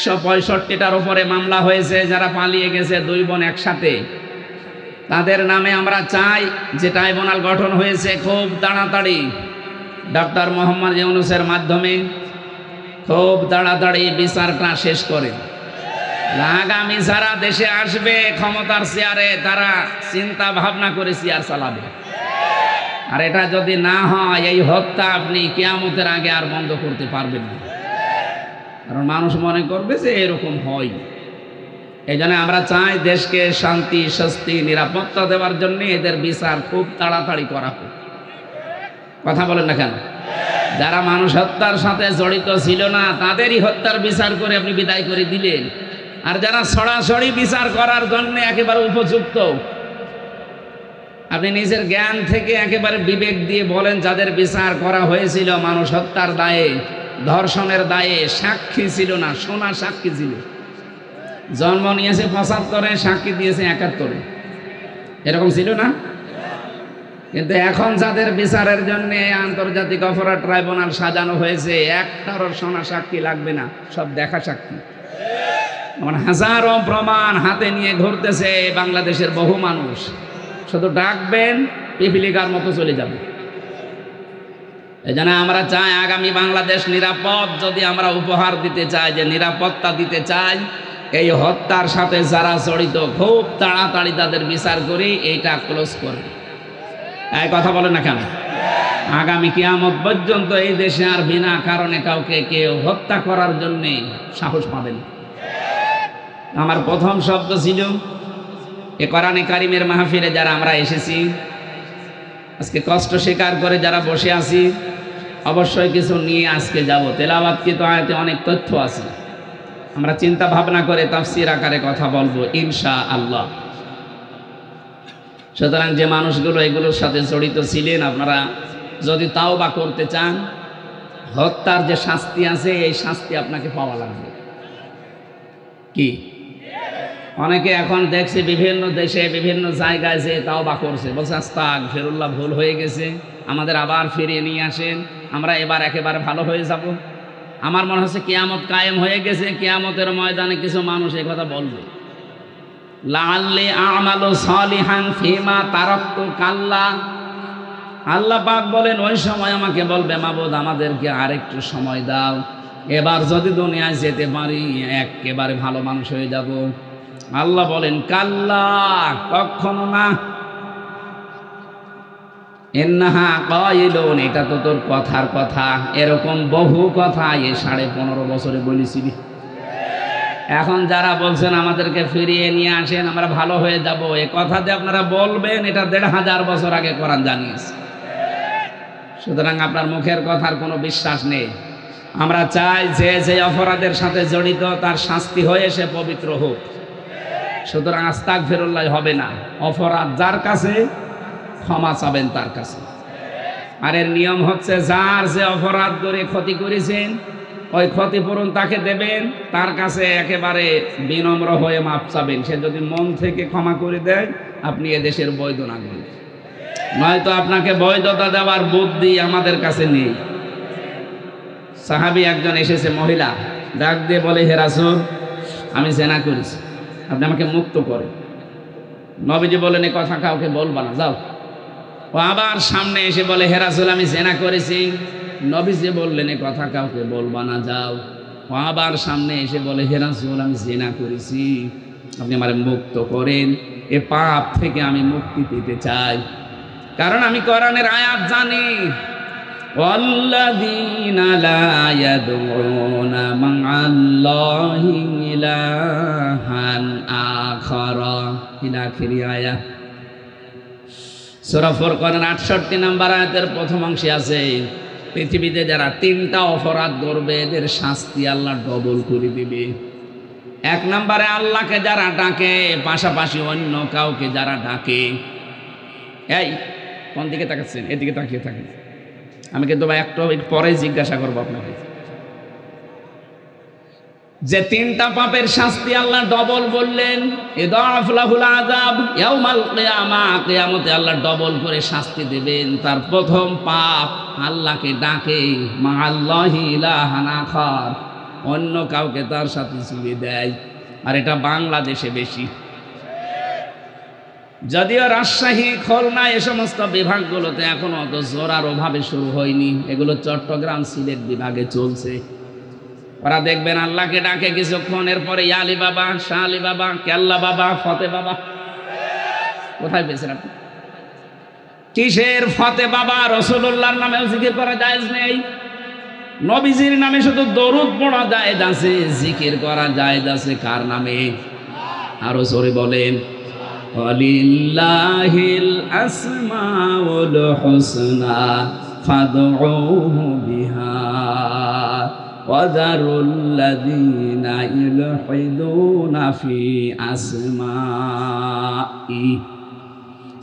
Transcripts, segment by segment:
165টার উপরে মামলা হয়েছে, যারা পালিয়ে গেছে 2 বোন একসাথে, তাদের নামে আমরা চাই যে ট্রাইব্যুনাল গঠন হয়েছে খুব তাড়াতাড়ি ডক্টর মোহাম্মদ ইউনূসের মাধ্যমে খুব তাড়াতাড়ি বিচারটা শেষ করে। আগামী যারা দেশে আসবে ক্ষমতার চেয়ারে, তারা চিন্তা ভাবনা করে চেয়ার চালাবে। আর এটা যদি না হয়, এই হত্যা আপনি কিয়ামতের আগে আর বন্ধ করতে পারবেন না, কারণ মানুষ মনে করবে যে এরকম হয়। এই জন্য আমরা চাই দেশকে শান্তি, স্বস্তি, নিরাপত্তা দেওয়ার জন্য এদের বিচার খুব তাড়াতাড়ি করা হোক। কথা বলেন না কেন? যারা মানুষ হত্যার সাথে জড়িত ছিল না, তাদেরই হত্যার বিচার করে আপনি বিদায় করে দিলেন। আর যারা সরাসরি বিচার করার জন্য একেবারে উপযুক্ত, আপনি নিজের জ্ঞান থেকে একেবারে বিবেক দিয়ে বলেন, যাদের বিচার করা হয়েছিল মানুষ হত্যার দায়ে, ধর্ষণের দায়ে, সাক্ষী ছিল না, সোনা সাক্ষী ছিল, জন্ম নিয়েছে 75-এ, সাক্ষী দিয়েছে 71-এ, এরকম ছিল না? কিন্তু এখন যাদের বিচারের জন্য আন্তর্জাতিক অপরাধ ট্রাইব্যুনাল সাজানো হয়েছে, একটারও সোনা সাক্ষী লাগবে না, সব দেখা সাক্ষী। হাজারো প্রমাণ হাতে নিয়ে ঘুরতেছে বাংলাদেশের বহু মানুষ, শুধু ডাকবেন পিপিলিকার মতো চলে যাবে। এই জন্য আমরা চাই আগামী বাংলাদেশ নিরাপদ। যদি আমরা উপহার দিতে চাই, যে নিরাপত্তা দিতে চাই, এই হত্যার সাথে যারা জড়িত খুব তাড়াতাড়ি তাদের বিচার করে এইটা ক্লোজ করে। এই কথা বলেন না কেন? আগামী কিয়ামত পর্যন্ত এই দেশে আর বিনা কারণে কাউকে কেউ হত্যা করার জন্য সাহস পাবেন। আমার প্রথম শব্দ ছিল, এ কোরআনে কারিমের মাহফিলে যারা আমরা এসেছি, আজকে কষ্ট স্বীকার করে যারা বসে আছি, অবশ্যই কিছু নিয়ে আজকে যাব। তেলাওয়াতকৃত আয়াতে অনেক তথ্য আছে, আমরা চিন্তা ভাবনা করে তাফসীর আকারে কথা বলবো ইনশাআল্লাহ। সুতরাং যে মানুষগুলো এগুলোর সাথে জড়িত ছিলেন, আপনারা যদি তাওবা করতে চান, হত্যার যে শাস্তি আছে এই শাস্তি আপনাকে পাওয়া লাগবে। কি অনেকে এখন দেখছে বিভিন্ন দেশে বিভিন্ন জায়গায় যে তাওবা করছে, বলছে আস্তাগফিরুল্লাহ, ভুল হয়ে গেছে, আমাদের আবার ফিরিয়ে নিয়ে আসেন, আমরা এবার একেবারে ভালো হয়ে যাব। আমার মনে হচ্ছে কিয়ামত কায়েম হয়ে গেছে, কিয়ামতের ময়দানে কিছু মানুষ এই কথা বলবে, লাআল্লি আমালু সালিহান ফিমা তারাকতু কাল্লা। আল্লাহ পাক বলেন, ওই সময় আমাকে বলবে, মাবুদ আমাদেরকে আরেকটু সময় দাও, এবার যদি দুনিয়ায় যেতে পারি একেবারে ভালো মানুষ হয়ে যাব। আল্লাহ বলেন, কাল্লা, কখনো না। ইন্নাহা কাইলুন, এটা তো তোর কথার কথা, এরকম বহু কথা এই 15.5 বছরে বলেছিলি। এখন যারা বলছেন আমাদেরকে ফিরিয়ে নিয়ে আসেন, আমরা ভালো হয়ে যাব, এ কথা যে আপনারা বলবেন, এটা 1500 বছর আগে কোরআন জানিয়েছে। সুতরাং আপনার মুখের কথার কোনো বিশ্বাস নেই। আমরা চাই যে যে অপরাধের সাথে জড়িত তার শাস্তি হয়ে সে পবিত্র হোক। সুতরাং আস্তাগফিরুল্লাহ হবে না, অপরাধ যার কাছে ক্ষমা চাবেন তার কাছে। আর এর নিয়ম হচ্ছে, যার যে অপরাধ করে ক্ষতি করেছেন ওই ক্ষতিপূরণ তাকে দেবেন, তার কাছে একেবারে বিনম্র হয়ে মাপ চাবেন। সে যদি মন থেকে ক্ষমা করে দেয়, আপনি এদেশের বৈধ নাগরিক। নয়তো আপনাকে বৈধতা দেওয়ার বুদ্ধি আমাদের কাছে নেই। সাহাবী একজন এসেছে, মহিলা, ডাক দিয়ে বলে, হে রাসূল, আমি জিনা করেছি, আপনি আমাকে মুক্ত করেন। নবীজি বলেন, এ কথা কাউকে বলবা না, যাও। ও আবার সামনে এসে বলে, হে রাসূল, আমি জিনা করেছি। নবীজি বললেন, এ কথা কাউকে বলবা না, যাও। ও আবার সামনে এসে বলে, হে রাসূল, আমি জিনা করেছি, আপনি আমারে মুক্ত করেন, এ পাপ থেকে আমি মুক্তি পেতে চাই। কারণ আমি কোরআনের আয়াত জানি, ওয়াল্লাযীনা লা ইয়াদউনা মা'আল্লাহি ইলাহান আখারা, ইলা আখিরি আয়াত। সূরা ফুরকানের 68 নম্বর আয়াতের প্রথম অংশে আছে, পৃথিবীতে যারা 3টা অপরাধ করবে এদের শাস্তি আল্লাহ ডবল করে দিবে। 1 নম্বরে আল্লাহকে যারা ডাকে, পাশাপাশি অন্য কাউকে যারা ডাকে। এই কোন দিকে তাকাচ্ছেন? এদিকে তাকিয়ে থাকেন, আমি কিন্তু একটু পরে জিজ্ঞাসা করবো আপনাকে। যে 3টা পাপের শাস্তি আল্লাহ ডবল বললেন, ইদাফ লাহুল আযাব ইয়াউমাল কিয়ামা, কিয়ামতে আল্লাহ ডবল করে শাস্তি দেবেন। তার প্রথম পাপ, আল্লাহকে ডাকে, মা আল্লাহি ইলাহান আখার, অন্য কাউকে তার সাথে চুরি দেয়। আর এটা বাংলাদেশে বেশি। যদিও রাজশাহী, খুলনা এ সমস্ত বিভাগগুলোতে এখনো অত জোরার ওভাবে শুরু হয়নি, এগুলো চট্টগ্রাম, সিলেট বিভাগে চলছে। ওরা দেখবেন আল্লাহকে ডাকে কিছুক্ষণের পরে আলী বাবা, শাহ আলী বাবা, কেল্লা বাবা, ফতে বাবা। কোথায় পেয়েছেন আপনি? কিসের ফতে বাবা? রাসূলুল্লাহর নামেও জিকির করা জায়েজ নেই, নবীজির নামে শুধু দরুদ পড়া জায়েজ আছে, জিকির করা জায়েজ আছে কার নামে? আরো জোরে বলেন, ওয়ালিল্লাহিল আসমাউল হুসনা ফাদউহু বিহা ওয়াযারুল্লাযীনা ইউলহিদুনা ফি আসমাই।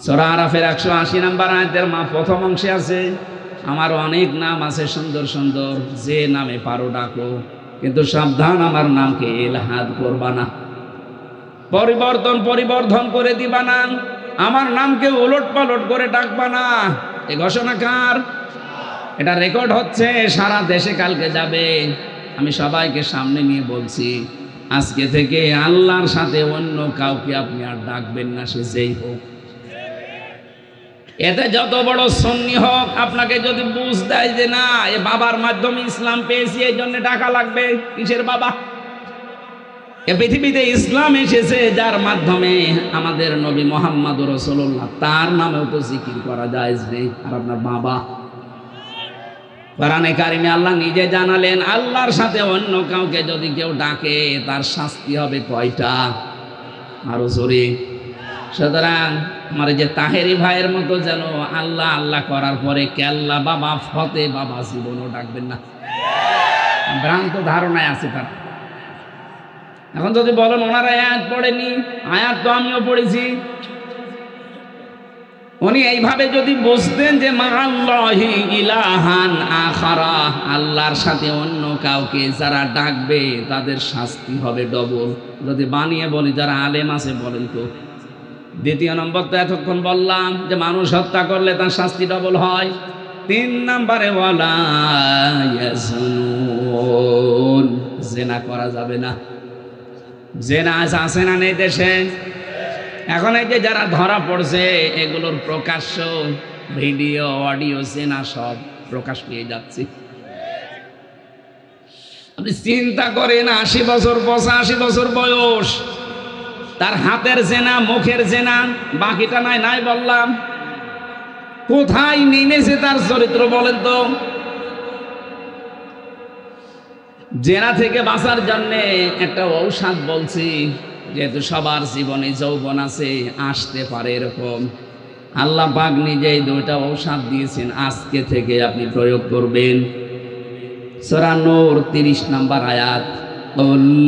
সূরা আরাফের 180 নম্বর আয়াতের প্রথম অংশে আছে, আমার অনেক নাম আছে সুন্দর সুন্দর, যে নামে পারো ডাকো, কিন্তু সাবধান আমার নামকে ইলহাদ করবা না, পরিবর্ধন করে দিবা না, আমার নামকে উলট পালট করে ডাকবা না। এই ঘোষণা কার? এটা রেকর্ড হচ্ছে, সারা দেশে কালকে যাবে। আমি সবাইকে সামনে নিয়ে বলছি, আজকে থেকে আল্লাহর সাথে অন্য কাউকে আপনি আর ডাকবেন না, সে যেই হোক। এতে যত বড় সুন্নি হোক, আপনাকে যদি বুঝ দেয় যে না এ বাবার মাধ্যমে ইসলাম পেয়েছি, এই জন্য টাকা লাগবে, কিসের বাবা? এ পৃথিবীতে ইসলাম এসেছে যার মাধ্যমে আমাদের নবী মুহাম্মদুর রাসূলুল্লাহ, তার নামেও তো জিকির করা জায়েজ নেই। আর আপনার বাবা, কোরআনে কারিমে আল্লাহ নিজে জানালেন, আল্লাহর সাথে অন্য কাউকে যদি কেউ ডাকে তার শাস্তি হবে কয়টা? আরো জোরে। সুতরাং আমার যে তাহেরি ভাইয়ের মতো যেন আল্লাহ আল্লাহ করার পরে কেল্লা বাবা, ফতে বাবা জীবনও ডাকবেন না, ভ্রান্ত ধারণায় আছে তার। এখন যদি বলেন ওনারা আয়াত পড়েনি, আয়াত তো আমিও পড়েছি। উনি এইভাবে যদি বুঝতেন যে মাআল্লাহি ইলাহান আখারা, আল্লাহর সাথে অন্য কাউকে যারা ডাকবে তাদের শাস্তি হবে ডবল। যদি বানিয়ে বলি যারা আলেম আছে বলেন তো। দ্বিতীয় নম্বর তো এতক্ষণ বললাম যে মানুষ হত্যা করলে তার শাস্তি ডবল হয়। 3 নম্বরে ওয়ালা ইয়াজনুন, জিনা করা যাবে না। জিনা আছে না নেই দেশে? এখন এই যে যারা ধরা পড়ছে, এগুলোর প্রকাশ্য ভিডিও, অডিও, জিনা সব প্রকাশ পেয়ে যাচ্ছে। আপনি চিন্তা করেন, 80 বছর 85 বছর বয়স, তার হাতের জেনা, মুখের জেনা, বাকিটা নাই বললাম। কোথায় নেমেছে তার চরিত্র বলেন তো? জেনা থেকে বাঁচার জন্য একটা ঔষধ বলছি, যেহেতু সবার জীবনে যৌবন আছে, আসতে পারে এরকম, আল্লাহ পাক নিজেই 2টা ঔষধ দিয়েছেন, আজকে থেকে আপনি প্রয়োগ করবেন। সূরা নূর 30 নম্বর আয়াত,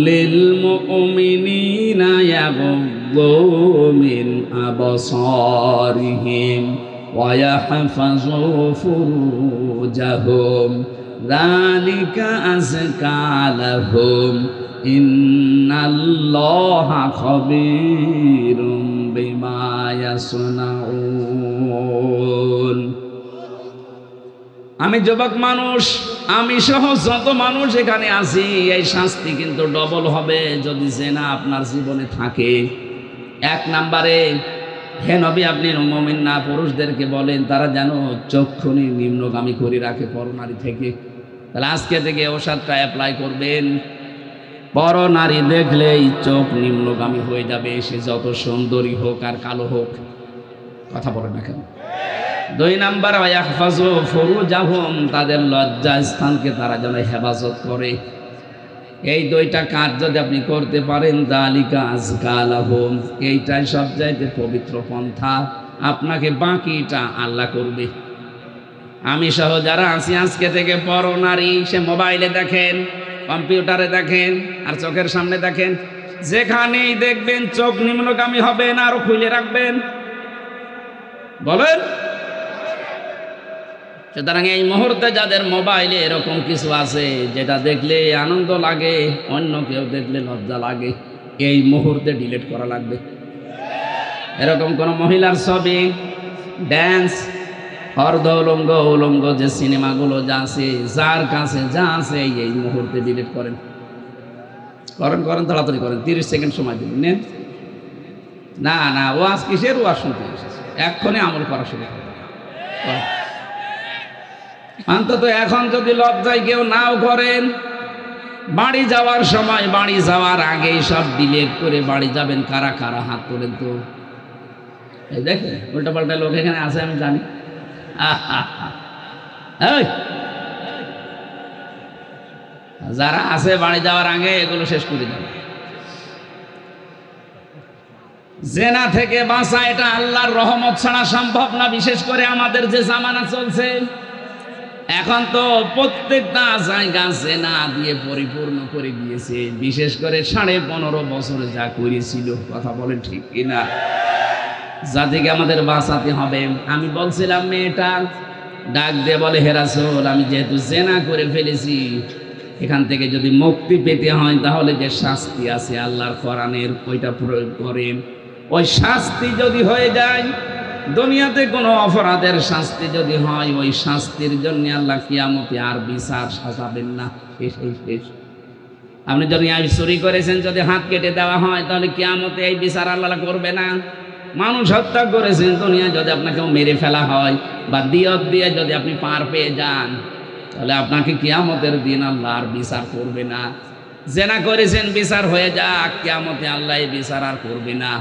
লিল মুমিনিনা ইয়াগুদ্দু মিন আবসারিহিম ওয়া ইয়াহফাযু ফুরুজাহুম যালিকা আযকা লাহুম ইন্নাল্লাহা খাবীরুম বিমা ইয়াসনাউন। আমি যুবক মানুষ, আমি সহ যত মানুষ এখানে আছি, এই শাস্তি কিন্তু ডবল হবে যদি জেনা আপনার জীবনে থাকে। 1 নম্বরে, হে নবী আপনি মুমিন না পুরুষদেরকে বলেন তারা যেন চক্ষুনি নিম্নগামী করে রাখে পরনারী থেকে। তাহলে আজকে থেকে ওষুধটা অ্যাপ্লাই করবেন। পরনারী দেখলেই চোখ নিম্নগামী হয়ে যাবে, সে যত সুন্দরী হোক আর কালো হোক। কথা বলেন না কেন? 2 নম্বর, ইয়াহফাযু ফুরুজাহুম, তাদের লজ্জা স্থানকে তারা যেন হেফাজত করে। এই 2টা কাজ যদি আপনি করতে পারেন, যালিকা আযকা লাহুম, এইটাই সবচাইতে পবিত্র পন্থা। আপনাকে বাকিটা আল্লাহ করবে। আমি সহ যারা আছি আজকে থেকে পরনারী, সে মোবাইলে দেখেন, কম্পিউটারে দেখেন, আর চোখের সামনে দেখেন, যেখানেই দেখবেন চোখ নিম্নগামী হবে না, আরো খুলে রাখবেন। বলেন। সুতরাং এই মুহূর্তে যাদের মোবাইলে এরকম কিছু আছে যেটা দেখলে আনন্দ লাগে, অন্য কেউ দেখলে লজ্জা লাগে, এই মুহূর্তে ডিলিট করা লাগবে। এরকম কোন মহিলার ছবি, ড্যান্স, অর্ধ উলঙ্গ যে সিনেমাগুলো যা আছে, যার কাছে যা আছে এই মুহূর্তে ডিলিট করেন। করেন করেন, তাড়াতাড়ি করেন, 30 সেকেন্ড সময় দিন, নেন। না না, ওয়াজ কিসের? ওয়াজ শুনতে এসেছে, এক্ষণে আমল করা শুরু করুন। অন্তত এখন যদি লজ্জায় কেউ নাও করেন, বাড়ি যাওয়ার সময়, বাড়ি যাওয়ার আগেই সব ডিলেট করে বাড়ি যাবেন। কারা কারা হাত তোলেন তো? এই দেখেন উল্টা পাল্টা লোক এখানে আছে, আমি জানি। এই যারা আছে বাড়ি যাওয়ার আগে এগুলো শেষ করে দেবে। জেনা থেকে বাঁচা এটা আল্লাহর রহমত ছাড়া সম্ভব না, বিশেষ করে আমাদের যে জামানা চলছে এখন, তো প্রত্যেকটা জায়গা জেনা দিয়ে পরিপূর্ণ করে দিয়েছে। বিশেষ করে 15.5 বছরে যা করেছিল, কথা বলেন ঠিক কিনা? জাতিকে আমাদের বাঁচাতে হবে। আমি বলছিলাম, মেয়েটা ডাক দিয়ে বলে, হে রাসূল, আমি যেহেতু জেনা করে ফেলেছি, এখান থেকে যদি মুক্তি পেতে হয় তাহলে যে শাস্তি আছে আল্লাহর কোরআনের, ওইটা প্রয়োগ করেন। ওই শাস্তি যদি হয়ে যায়, দুনিয়াতে কোনো অপরাধের শাস্তি যদি হয়, ওই শাস্তির জন্য আল্লাহ কিয়ামতে আর বিচার সাজাবেন না, শেষ। আপনি যদি চুরি করেছেন, যদি হাত কেটে দেওয়া হয়, তাহলে কিয়ামতে এই বিচার আল্লাহ করবে না। মানুষ হত্যা করেছেন, দুনিয়া যদি আপনাকে মেরে ফেলা হয় বা দিয়ত দিয়ে যদি আপনি পার পেয়ে যান, তাহলে আপনাকে কিয়ামতের দিন আল্লাহ আর বিচার করবে না। জেনা করেছেন, বিচার হয়ে যাক, কিয়ামতে আল্লাহ এই বিচার আর করবে না।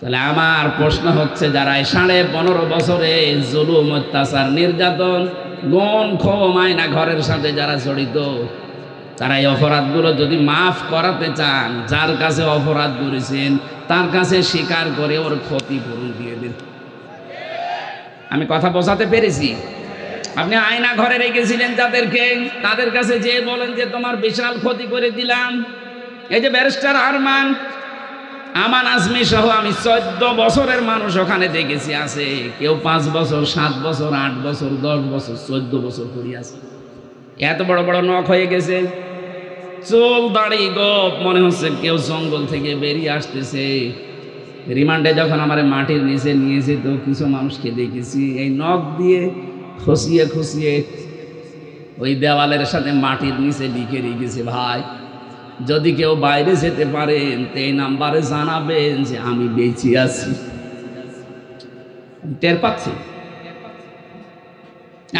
তাহলে আমার প্রশ্ন হচ্ছে, যারা 15.5 বছরে জুলুম, অত্যাচার, নির্যাতন, গুণ, খুন, আয়না ঘরের সাথে যারা জড়িত, তারা এই অপরাধগুলো যদি মাফ করাতে চান, যার কাছে অপরাধ করেছেন তার কাছে স্বীকার করে ওর ক্ষতিপূরণ দিয়ে দিন। আমি কথা বোঝাতে পেরেছি? আপনি আয়না ঘরে রেখেছিলেন যাদেরকে, তাদের কাছে যে বলেন যে তোমার বিশাল ক্ষতি করে দিলাম। এই যে ব্যারিস্টার আমান আজমি সহ আমি 14 বছরের মানুষ ওখানে দেখেছি আছে, কেউ 5 বছর, 7 বছর, 8 বছর, 10 বছর, 14 বছর করে আছে। এত বড় বড় নখ হয়ে গেছে, চুল দাড়ি গোপ, মনে হচ্ছে কেউ জঙ্গল থেকে বেরিয়ে আসতেছে। রিমান্ডে যখন আমার মাটির নিচে নিয়েছে, তো কিছু মানুষকে দেখেছি এই নখ দিয়ে খুশিয়ে খুশিয়ে ওই দেওয়ালের সাথে মাটির নিচে লিখে রেখেছে, ভাই যদি কেউ বাইরে যেতে পারেন তো এই নাম্বারে জানাবেন যে আমি বেঁচে আছি। টের পাচ্ছি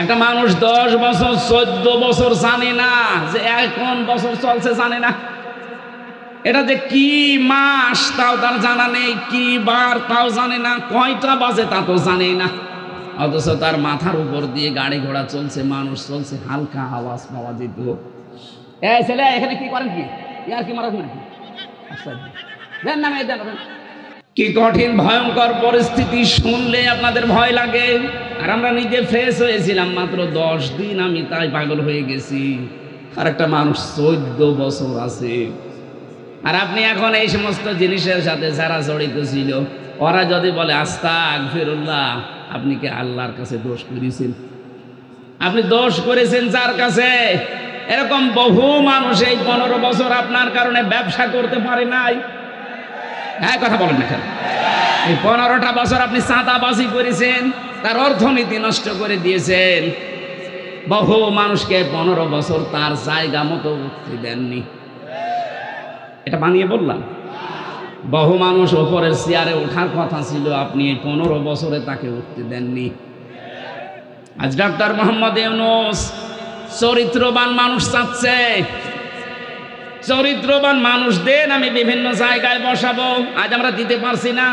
একটা মানুষ 10 বছর, 14 বছর জানে না যে এখন বছর চলছে, জানে না এটা যে কি মাস তাও তার জানা নেই, কি বার তাও জানে না, কয়টা বাজে তা তো জানে না। অথচ তার মাথার উপর দিয়ে গাড়ি ঘোড়া চলছে, মানুষ চলছে, হালকা আওয়াজ পাওয়া যেত। এই ছেলে এখানে কি করেন? কি ইয়ার কি মারা নাকি? কি কঠিন ভয়ঙ্কর পরিস্থিতি, শুনলে আপনাদের ভয় লাগে। আর আমরা নিজে ফ্রেশ হয়েছিলাম মাত্র 10 দিন, আমি তাই পাগল হয়ে গেছি। আর একটা মানুষ 14 বছর আছে। আর আপনি এখন এই সমস্ত জিনিসের সাথে যারা জড়িত ছিল, ওরা যদি বলে আস্তাগফিরুল্লাহ, আপনি কি আল্লাহর কাছে দোষ করেছেন? আপনি দোষ করেছেন যার কাছে? এরকম বহু মানুষ এই 15 বছর আপনার কারণে ব্যবসা করতে পারে নাই। হ্যাঁ, কথা বলেন না কেন? এই 15টা বছর আপনি চাঁদাবাজি করেছেন, তার অর্থনীতি নষ্ট করে দিয়েছেন। বহু মানুষকে 15 বছর তার জায়গা মতো উঠতে দেননি। এটা বানিয়ে বললাম? বহু মানুষ ওপরের চেয়ারে ওঠার কথা ছিল, আপনি এই 15 বছরে তাকে উঠতে দেননি। আজ ডক্টর মোহাম্মদ ইউনূস চরিত্রবান মানুষ চাচ্ছে। চরিত্রবান মানুষদের আমি বিভিন্ন জায়গায় বসাবো, আজ আমরা দিতে পারছি না,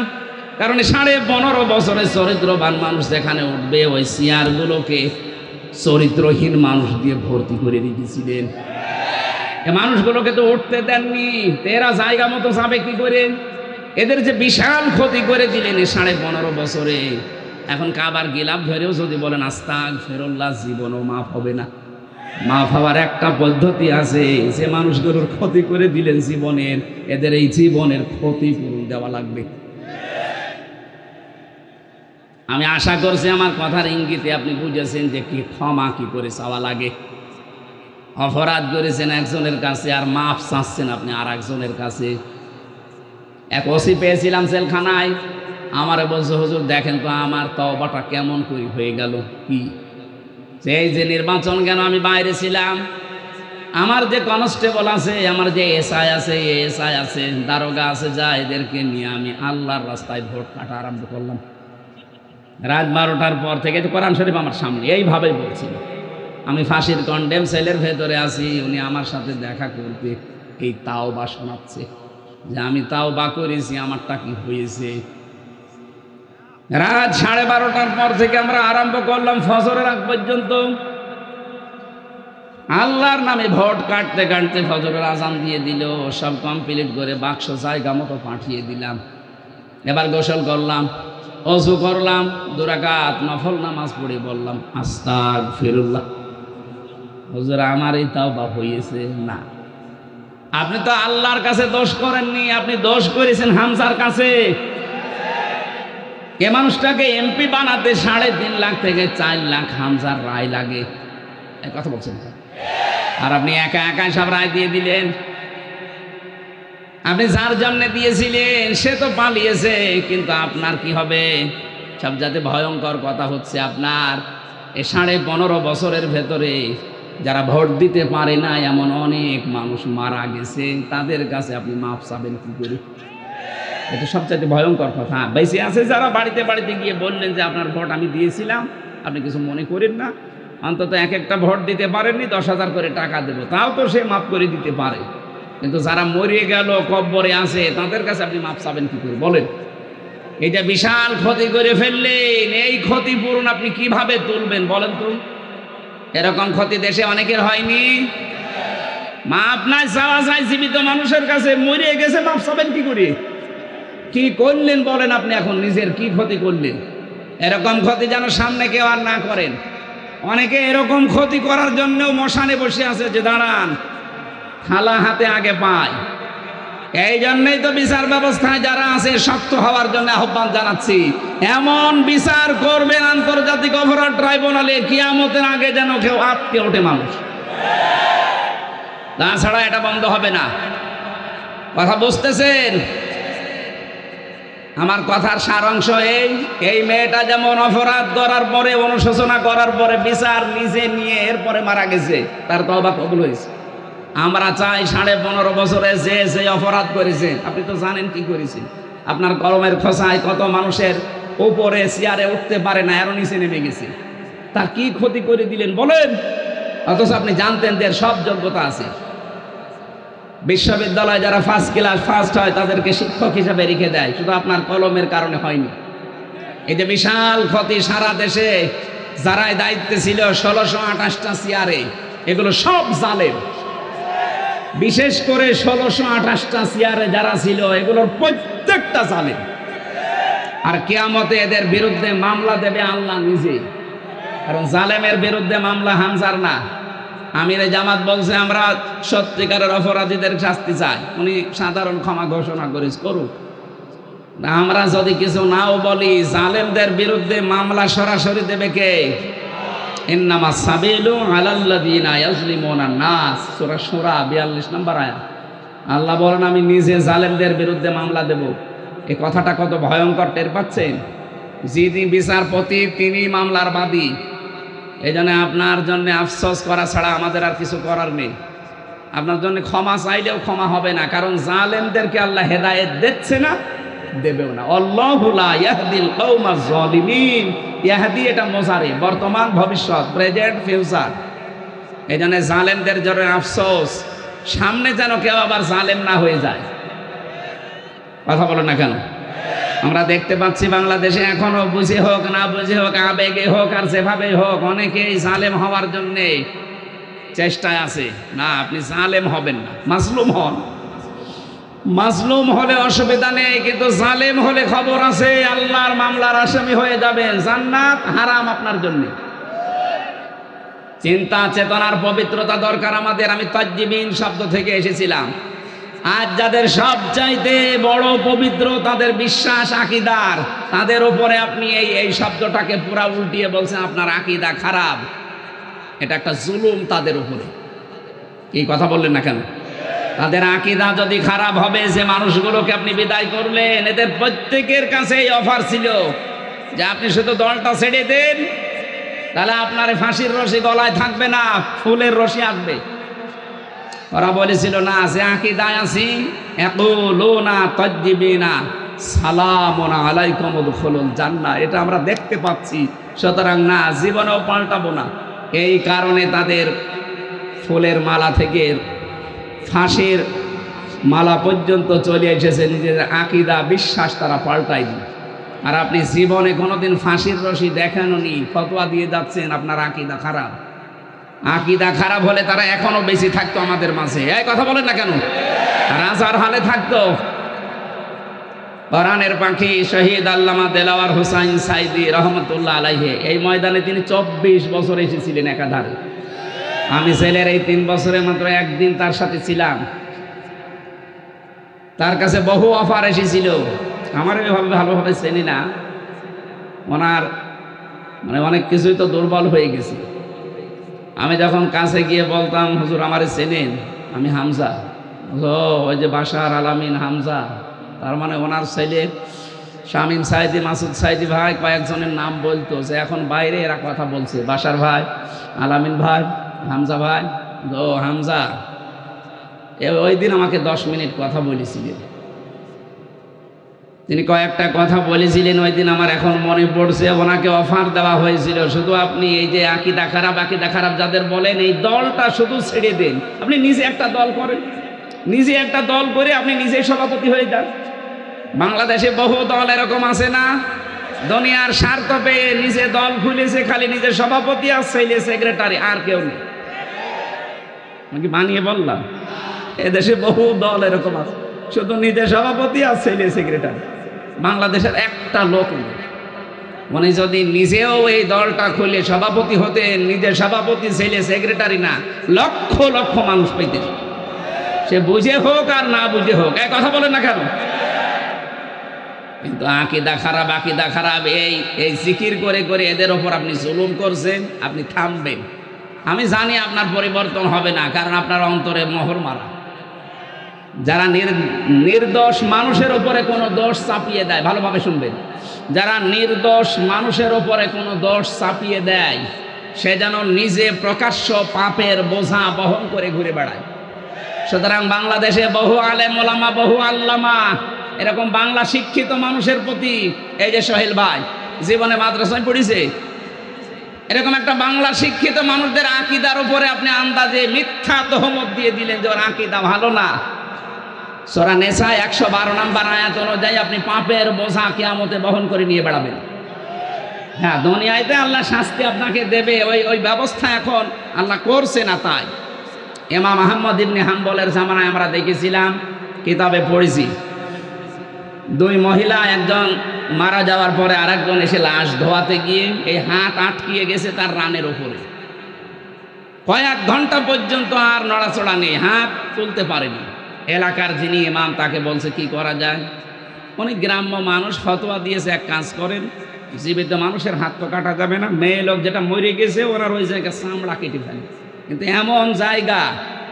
কারণ 15.5 বছরে চরিত্রবান মানুষ যেখানে উঠবে, ওই চেয়ারগুলোকে চরিত্রহীন মানুষ দিয়ে ভর্তি করে রেখেছিলেন। এই মানুষগুলোকে তো উঠতে দেননি, এরা জায়গা মতো যাবে কি করে? এদের যে বিশাল ক্ষতি করে দিলেন এই 15.5 বছরে। এখন কাবার গিলাফ ধরেও যদি বলেন আস্তাগফিরুল্লাহ, জীবনও মাফ হবে না। মাফ হওয়ার একটা পদ্ধতি আছে, যে মানুষগুলোর ক্ষতি করে দিলেন জীবনের, এদের এই জীবনের ক্ষতিপূরণ দেওয়া লাগবে। আমি আশা করছি আমার কথার ইঙ্গিতে আপনি বুঝেছেন যে কি ক্ষমা কি করে চাওয়া লাগে। অপরাধ করেছেন একজনের কাছে আর মাফ চাচ্ছেন আপনি আর একজনের কাছে। এক ওসি পেয়েছিলাম জেলখানায়, আমারে বলছে, হুজুর দেখেন তো আমার তওবাটা কেমন করে হয়ে গেল। কি সেই যে নির্বাচন, কেন আমি বাইরে ছিলাম, আমার যে কনস্টেবল আছে, আমার যে এসআই আছে, এসআই আছে, দারোগা আছে, যা এদেরকে নিয়ে আমি আল্লাহর রাস্তায় ভোট কাটা আরম্ভ করলাম। রাত 12টার পর থেকে তো কোরআন শরীফ আমার সামনে এইভাবেই বলছিল। আমি ফাঁসির কন্ডেম সেলের ভেতরে আছি, উনি আমার সাথে দেখা করতে এই তাওবা শোনাচ্ছে যে আমি তাওবা করেছি, আমারটা কি হয়েছে। রাত 12:30টার পর থেকে আমরা আরম্ভ করলাম ফজরের আগ পর্যন্ত আল্লাহর নামে ভোট কাটতে কাটতে ফজরের আজান দিয়ে দিল। সব কমপ্লিট করে বাক্স জায়গা মতো পাঠিয়ে দিলাম। এবার গোসল করলাম, ওযু করলাম, 2 রাকাত নফল নামাজ পড়ে বললাম আস্তাগফিরুল্লাহ। হুজুর আমার এই তাওবা হয়েছে না। আপনি তো আল্লাহর কাছে দোষ করেননি, আপনি দোষ করেছেন হামজার কাছে। এ মানুষটাকে এমপি বানাতে 3.5 লাখ থেকে 4 লাখ হামজার রায় লাগে, এই কথা বলছেন। আর আপনি একা একা সব রায় দিয়ে দিলেন। আপনি যার জন্য দিয়েছিলেন সে তো পালিয়েছে, কিন্তু আপনার কি হবে? সবচেয়ে ভয়ঙ্কর কথা হচ্ছে আপনার এই 15.5 বছরের ভেতরে যারা ভোট দিতে পারে না এমন অনেক মানুষ মারা গেছে, তাদের কাছে আপনি মাপ চাবেন কি করে? এটা সবচেয়ে ভয়ঙ্কর কথা। বেশি আছে যারা বাড়িতে বাড়িতে গিয়ে বললেন যে আপনার ভোট আমি দিয়েছিলাম, আপনি কিছু মনে করেন না, অন্তত একটা ভোট দিতে পারেননি, 10,000 করে টাকা দেবো, তাও তো সে মাফ করে দিতে পারে। কিন্তু যারা মরিয়ে গেল, কব্বরে আছে, তাদের কাছে আপনি মাপ চাবেন কি করে বলেন? এটা বিশাল ক্ষতি করে ফেললেন। এই ক্ষতিপূরণ আপনি কিভাবে তুলবেন বলেন তো? এরকম ক্ষতি দেশে অনেকের হয়নি। মাপ নাই চাওয়া যায় জীবিত মানুষের কাছে, মরিয়ে গেছে, মাপ চাবেন কি করে? কি করলেন বলেন আপনি? এখন নিজের কি ক্ষতি করলেন? এরকম ক্ষতি যেন সামনে কেউ আর না করেন। অনেকে এরকম ক্ষতি করার জন্যও মশানে বসে আছে যে দাঁড়ান, থালা হাতে আগে পায়। এই জন্যই তো বিচার ব্যবস্থায় যারা আছে শক্ত হওয়ার জন্য আহ্বান জানাচ্ছি। এমন বিচার করবেন আন্তর্জাতিক অপরাধ ট্রাইব্যুনালে, কিয়ামতের আগে যেন কেউ আটকে ওঠে মানুষ। তাছাড়া এটা বন্ধ হবে না। কথা বুঝতেছেন? আমার কথার সারাংশ এই মেয়েটা যেমন অপরাধ করার পরে, অনুশোচনা করার পরে বিচার নিজে নিয়ে এরপরে মারা গেছে, তার তওবা কবুল হয়েছে। আমরা চাই 15.5 বছরে যে অপরাধ করেছে, আপনি তো জানেন কি করেছেন। আপনার কলমের খোসায় কত মানুষের উপরে চেয়ারে উঠতে পারে না, আরো নিচে নেমে গেছে। তার কি ক্ষতি করে দিলেন বলেন? অথচ আপনি জানতেন যে সব যোগ্যতা আছে। বিশ্ববিদ্যালয়ে যারা ফার্স্ট ক্লাস ফার্স্ট হয় তাদেরকে শিক্ষক হিসাবে রেখে দেয়, শুধু আপনার কলমের কারণে হয়নি। এই যে বিশাল ক্ষতি সারা দেশে যারাই দায়িত্বে ছিল, 1628টা চেয়ারে, এগুলো সব জালেম। বিশেষ করে 1628টা চেয়ারে যারা ছিল, এগুলোর প্রত্যেকটা জালেম। আর কিয়ামতে এদের বিরুদ্ধে মামলা দেবে আল্লাহ নিজে। কারণ জালেমের বিরুদ্ধে মামলা হামজার না। আমিরে জামাত বলছে আমরা সত্যিকারের অপরাধীদের শাস্তি চাই, উনি সাধারণ ক্ষমা ঘোষণা করেছে, করুক। আমরা যদি কিছু নাও বলি, জালেমদের বিরুদ্ধে মামলা সরাসরি দেবে কে? ইন্নামাস সাবিলু আলাল্লাযিনা ইয়াজলিমুনা নাস, সূরা শূরা 42 নম্বর আয়াত। আল্লাহ বলেন আমি নিজে জালেমদের বিরুদ্ধে মামলা দেব। এই কথাটা কত ভয়ঙ্কর টের পাচ্ছেন? যিনি বিচারপতি তিনি মামলার বাদী। এই জন্য আপনার জন্য আফসোস করা ছাড়া আমাদের আর কিছু করার নেই। আপনার জন্য ক্ষমা চাইলেও ক্ষমা হবে না, কারণ জালেমদেরকে আল্লাহ হেদায়েত দিচ্ছে না, দেবেও না। আল্লাহু লা ইয়াহদিল কওমাজ জালিমিন। ইয়াহদি এটা মুজারি, বর্তমান ভবিষ্যৎ, প্রেজেন্ট ফিউচার। এই জন্য জালেমদের জন্য আফসোস, সামনে যেন কেউ আবার জালেম না হয়ে যায়। কথা বলো না কেন? আমরা দেখতে পাচ্ছি বাংলাদেশে এখনো বুঝে হোক না বুঝে হোক, আবেগে হোক আর যেভাবে হোক, অনেকেই জালেম হওয়ার জন্যে চেষ্টায় আছে। না, আপনি জালেম হবেন না, মাজলুম হন। মাজলুম হলে অসুবিধা নেই, কিন্তু জালেম হলে খবর আছে, আল্লাহর মামলার আসামি হয়ে যাবেন, জান্নাত হারাম আপনার জন্য। চিন্তা চেতনার পবিত্রতা দরকার আমাদের। আমি তাজ্জিবিন শব্দ থেকে এসেছিলাম। আজ যাদের সবচাইতে বড় পবিত্র তাদের বিশ্বাস আকীদার, তাদের উপরে আপনি এই শব্দটাকে পুরা উল্টিয়ে বলছেন আপনার আকীদা খারাপ। এটা একটা জুলুম তাদের উপরে। এই কথা বললেন না কেন? তাদের আকীদা যদি খারাপ হবে, যে মানুষগুলোকে আপনি বিদায় করলেন, এদের প্রত্যেকের কাছে এই অফার ছিল যে আপনি শুধু দলটা ছেড়ে দেন, তাহলে আপনার ফাঁসির রশি গলায় থাকবে না, ফুলের রশি আসবে। ওরা বলেছিল না যে আকীদায় আছি ইয়াকুলুনা তাজ্জিবিনা সালামুন আলাইকুম উদখুলুল জান্নাহ, এটা আমরা দেখতে পাচ্ছি, সুতরাং না, জীবনেও পাল্টাবো না। এই কারণে তাদের ফুলের মালা থেকে ফাঁসির মালা পর্যন্ত চলে এসেছে, নিজের আকীদা বিশ্বাস তারা পাল্টায়নি। আর আপনি জীবনে কোনোদিন ফাঁসির রশি দেখানোনি, ফতোয়া দিয়ে যাচ্ছেন আপনার আকীদা খারাপ। আকীদা খারাপ হলে তারা এখনো বেশি থাকতো আমাদের মাঝে। এই কথা বলেন না কেন? রাজার হালে থাকতো। কোরআনের পাখি শহীদ আল্লামা দেলাওয়ার হোসাইন সাইদি রহমতুল্লাহ আলাইহি এই ময়দানে তিনি 24 বছর এসেছিলেন একাধারে। আমি ছেলের এই 3 বছরে মাত্র একদিন তার সাথে ছিলাম। তার কাছে বহু অফার এসেছিল, আমার এভাবে ভালোভাবে চেনি না, ওনার মানে অনেক কিছুই তো দুর্বল হয়ে গেছে। আমি যখন কাছে গিয়ে বলতাম হুজুর আমারে চেনেন, আমি হামজা। ও ওই যে বাশার আলামিন হামজা, তার মানে ওনার ছেলে শামীম সাইদি, মাসুদ সাইদি ভাই কয়েকজনের নাম বলতো, যে এখন বাইরে এরা কথা বলছে, বাশার ভাই, আলামিন ভাই, হামজা ভাই। ও হামজা ওই দিন আমাকে 10 মিনিট কথা বলেছিলেন। তিনি কয়েকটা কথা বলেছিলেন ওই দিন, আমার এখন মনে পড়ছে। ওনাকে অফার দেওয়া হয়েছিল, শুধু আপনি এই যে আকীদা খারাপ যাদের বলেন, এই দলটা শুধু ছেড়ে দেন, আপনি নিজে একটা দল করেন, নিজে একটা দল করে আপনি নিজেই সভাপতি হয়ে যান। বাংলাদেশে বহু দল এরকম আছে না, দুনিয়ার স্বার্থ পেয়ে নিজে দল খুলেছে, খালি নিজের সভাপতি আর ছেলে সেক্রেটারি, আর কেউ নেই। আমি বানিয়ে বললাম, এদেশে বহু দল এরকম আছে, শুধু নিজের সভাপতি আর ছেলে সেক্রেটারি। বাংলাদেশের একটা লোক নেই। উনি যদি নিজেও এই দলটা খুলে সভাপতি হতেন, নিজের সভাপতি ছেলে সেক্রেটারি না, লক্ষ লক্ষ মানুষ পেতেন, সে বুঝে হোক আর না বুঝে হোক। এক কথা বলেন না কেন? কিন্তু আকীদা খারাপ এই জিকির করে করে এদের ওপর আপনি জুলুম করছেন, আপনি থামবেন। আমি জানি আপনার পরিবর্তন হবে না, কারণ আপনার অন্তরে মোহর মারা। যারা নির্দোষ মানুষের উপরে কোনো দোষ চাপিয়ে দেয়, ভালোভাবে শুনবেন, যারা নির্দোষ মানুষের উপরে কোনো দোষ চাপিয়ে দেয়, সে যেন নিজে প্রকাশ্য পাপের বোঝা বহন করে ঘুরে বেড়ায়। সুতরাং বাংলাদেশে বহু আলেম ওলামা, বহু আল্লামা, এরকম বাংলা শিক্ষিত মানুষের প্রতি, এই যে সোহেল ভাই জীবনে মাদ্রাসায় পড়েছে, এরকম একটা বাংলা শিক্ষিত মানুষদের আকীদার উপরে আপনি আন্দাজে মিথ্যা তহমত দিয়ে দিলেন যে ওর আকীদা ভালো না। সূরা নিসা 112 নম্বর আয়াত অনুযায়ী আপনি পাপের বোঝা কিয়ামতে বহন করে নিয়ে বেড়াবেন। হ্যাঁ, দুনিয়াতে আল্লাহ শাস্তি আপনাকে দেবে, ওই ব্যবস্থা এখন আল্লাহ করছে না। তাই ইমাম আহমদ ইবনে হাম্বলের জামানায় আমরা দেখেছিলাম, কিতাবে পড়েছি, 2 মহিলা, একজন মারা যাওয়ার পরে আরেকজন এসে লাশ ধোয়াতে গিয়ে এই হাত আটকিয়ে গেছে তার রানের উপরে, কয়েক ঘন্টা পর্যন্ত আর নড়াচড়া নেই, হাত তুলতে পারেনি। এলাকার যিনি ইমাম তাকে বলছে কি করা যায়। অনেক গ্রাম্য মানুষ ফতোয়া দিয়েছে, এক কাজ করেন, জীবিত মানুষের হাত তো কাটা যাবে না, মেয়ে লোক যেটা মরে গেছে ওনার ওই জায়গায় চামড়া কেটে ফেলে, কিন্তু এমন জায়গা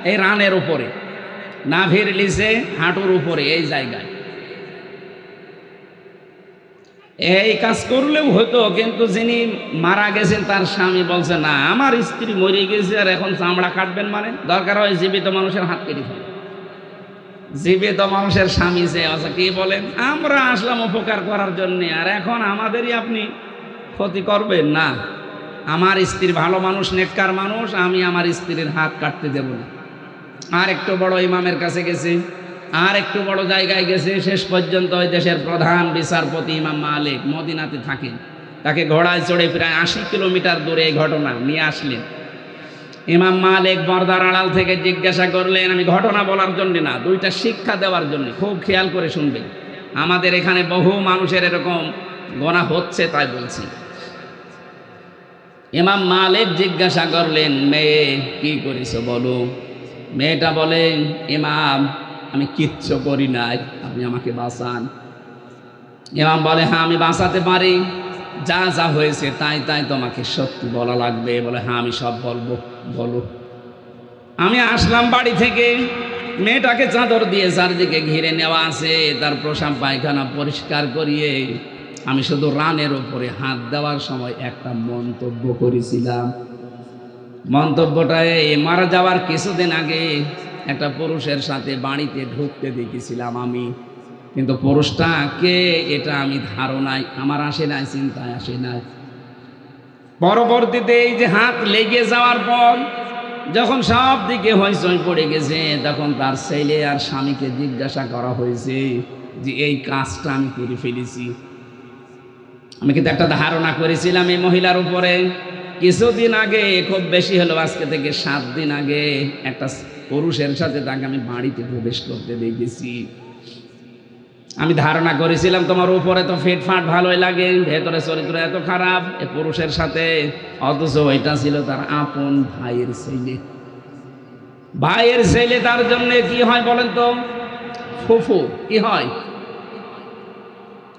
এই রানের উপরে, নাভির নিচে হাঁটুর উপরে, এই জায়গায় এই কাজ করলেও হতো। কিন্তু যিনি মারা গেছেন তার স্বামী বলছে না, আমার স্ত্রী মরে গেছে আর এখন চামড়া কাটবেন, মানে দরকার হয় জীবিত মানুষের হাত কেটে ফেলে। জীবিত মানুষের স্বামী যে আচ্ছা কি বলেন, আমরা আসলাম উপকার করার জন্যে, আর এখন আমাদেরই আপনি ক্ষতি করবেন না। আমার স্ত্রী ভালো মানুষ, নেককার মানুষ, আমি আমার স্ত্রীর হাত কাটতে দেব না। আর একটু বড় ইমামের কাছে গেছে, আর একটু বড় জায়গায় গেছে, শেষ পর্যন্ত ওই দেশের প্রধান বিচারপতি ইমাম মালিক মদিনাতে থাকেন, তাকে ঘোড়ায় চড়ে প্রায় 80 কিলোমিটার দূরে এই ঘটনা নিয়ে আসলেন। ইমাম মালিক পর্দার আড়াল থেকে জিজ্ঞাসা করলেন, আমি ঘটনা বলার জন্য না, 2টা শিক্ষা দেওয়ার জন্য, খুব খেয়াল করে শুনবেন, আমাদের এখানে বহু মানুষের এরকম গোনা হচ্ছে তাই বলছি। ইমাম মালিক জিজ্ঞাসা করলেন, মেয়ে কি করেছো বলো। মেয়েটা বলে, ইমাম আমি কিচ্ছু করি নাই, আপনি আমাকে বাঁচান। ইমাম বলে, হ্যাঁ আমি বাঁচাতে পারি, যা যা হয়েছে তাই তাই তোমাকে সত্যি বলা লাগবে। বলে, হ্যাঁ আমি সব বলবো, বলো। আমি আসলাম বাড়ি থেকে, মেয়েটাকে চাদর দিয়ে চারদিকে ঘিরে নেওয়া আছে, তার প্রসাব পায়খানা পরিষ্কার করিয়ে আমি শুধু রানের উপরে হাত দেওয়ার সময় একটা মন্তব্য করেছিলাম। মন্তব্যটায় মারা যাওয়ার কিছুদিন আগে একটা পুরুষের সাথে বাড়িতে ঢুকতে দেখেছিলাম আমি, কিন্তু পুরুষটা কে এটা আমি ধারণায় আমার আসে নাই, চিন্তায় আসে নাই। পরবর্তীতে এই যে হাত লেগে যাওয়ার পর যখন সব দিকে হইচই পড়ে গেছে, তখন তার ছেলে আর স্বামীকে জিজ্ঞাসা করা হয়েছে যে এই কাজটা আমি করে ফেলেছি। আমি কিন্তু একটা ধারণা করেছিলাম এই মহিলার উপরে। কিছুদিন আগে, খুব বেশি হলো আজকে থেকে 7 দিন আগে, একটা পুরুষের সাথে তাকে আমি বাড়িতে প্রবেশ করতে দেখেছি। আমি ধারণা করেছিলাম তোমার উপরে তো ফিটফাট ভালোই লাগে, ভেতরে চরিত্র এত খারাপ এ পুরুষের সাথে, অথচ এটা ছিল তার আপন ভাইয়ের ছেলে। ভাইয়ের ছেলে তার জন্য কি হয় বলেন তো? ফুফু। কি হয়?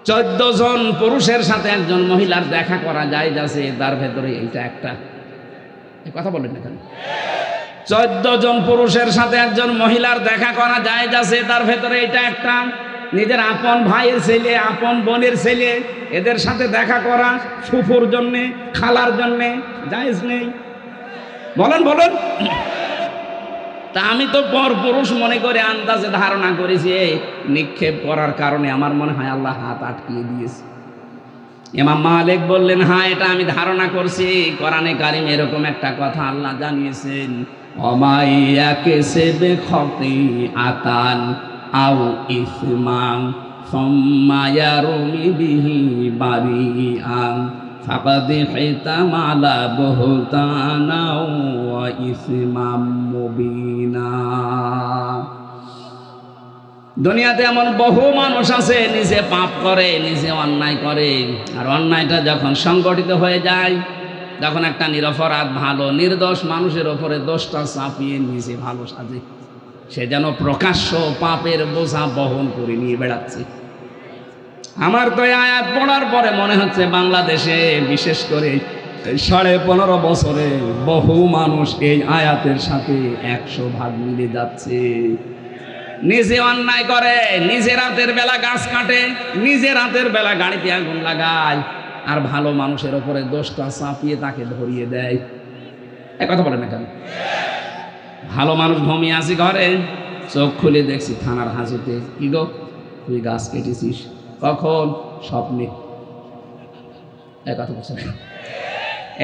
14 জন পুরুষের সাথে একজন মহিলার দেখা করা যায় যাচ্ছে, তার ভেতরে এইটা একটা। কথা বলেন না কেন? 14 জন পুরুষের সাথে একজন মহিলার দেখা করা যায় যাচ্ছে, তার ভেতরে এটা একটা। নিজের আপন ভাইয়ের ছেলে, আপন বোনের ছেলে, এদের সাথে দেখা করা ফুফুর জন্যে, খালার জন্যে জায়েজ নেই? বলেন বলেন। তা আমি তো পর পুরুষ মনে করে আন্দাজে ধারণা করেছি, নিক্ষেপ করার কারণে আমার মনে হয় আল্লাহ হাত আটকিয়ে দিয়েছে। ইমাম মালিক বললেন, হ্যাঁ এটা আমি ধারণা করছি। কোরআনে কারিম এরকম একটা কথা আল্লাহ জানিয়েছেন, অমাইয়াকে সেবে খতিআতান আও ইসমান সুম্মা ইয়ারমি বিহি বারিআন ফাকাদ হিতামালা বুহতানা ওয়া ইসমাম মুবিনা। দুনিয়াতে এমন বহু মানুষ আছে নিজে পাপ করে, নিজে অন্যায় করে, আর অন্যায়টা যখন সংগঠিত হয়ে যায় তখন একটা নিরপরাধ ভালো নির্দোষ মানুষের ওপরে দোষটা চাপিয়ে নিজে ভালো সাজে। সে যেন প্রকাশ্য পাপের বোঝা বহন করে নিয়ে বেড়াচ্ছে। আমার তো এই আয়াত পড়ার পরে মনে হচ্ছে বাংলাদেশে বিশেষ করে 15.5 বছরে বহু মানুষ এই আয়াতের সাথে 100 ভাগ মিলে যাচ্ছে। নিজে অন্যায় করে, নিজে রাতের বেলা গাছ কাটে, নিজে রাতের বেলা গাড়িতে আগুন লাগায়, আর ভালো মানুষের ওপরে দোষটা চাপিয়ে তাকে ধরিয়ে দেয়। এক কথা বলে না কেন? ভালো মানুষ ঘুমিয়ে আসি ঘরে, চোখ খুলে দেখছি থানার হাজতে, কি গো তুই গাছ কেটেছিস? কখন? স্বপ্নে। এক কথা বলছে না,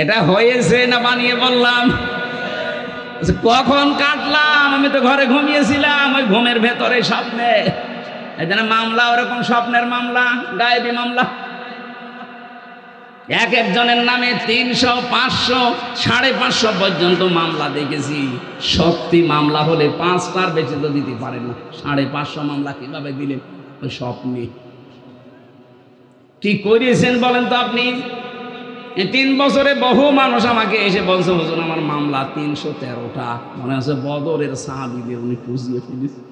এটা হয়েছে না বানিয়ে বললাম? কখন কাটলাম? আমি তো ঘরে ঘুমিয়েছিলাম, ওই ঘুমের ভেতরে স্বপ্নে। এই জন্য মামলা ওরকম স্বপ্নের মামলা, গায়েবী মামলা। এক একজনের নামে 300, 500, 550 পর্যন্ত মামলা দেখেছি। সত্যি মামলা হলে 5টার বেশি তো দিতে পারেন না। 550 মামলা কিভাবে দিলেন? ওই স্বপ্নে। কি করিয়েছেন বলেন তো আপনি? 3 বছরে বহু মানুষ আমাকে এসে বলছে, হুজুর আমার মামলা 313টা। মনে হচ্ছে বদরের সাহাবীদের উনি পুজিয়ে ফেলেছেন।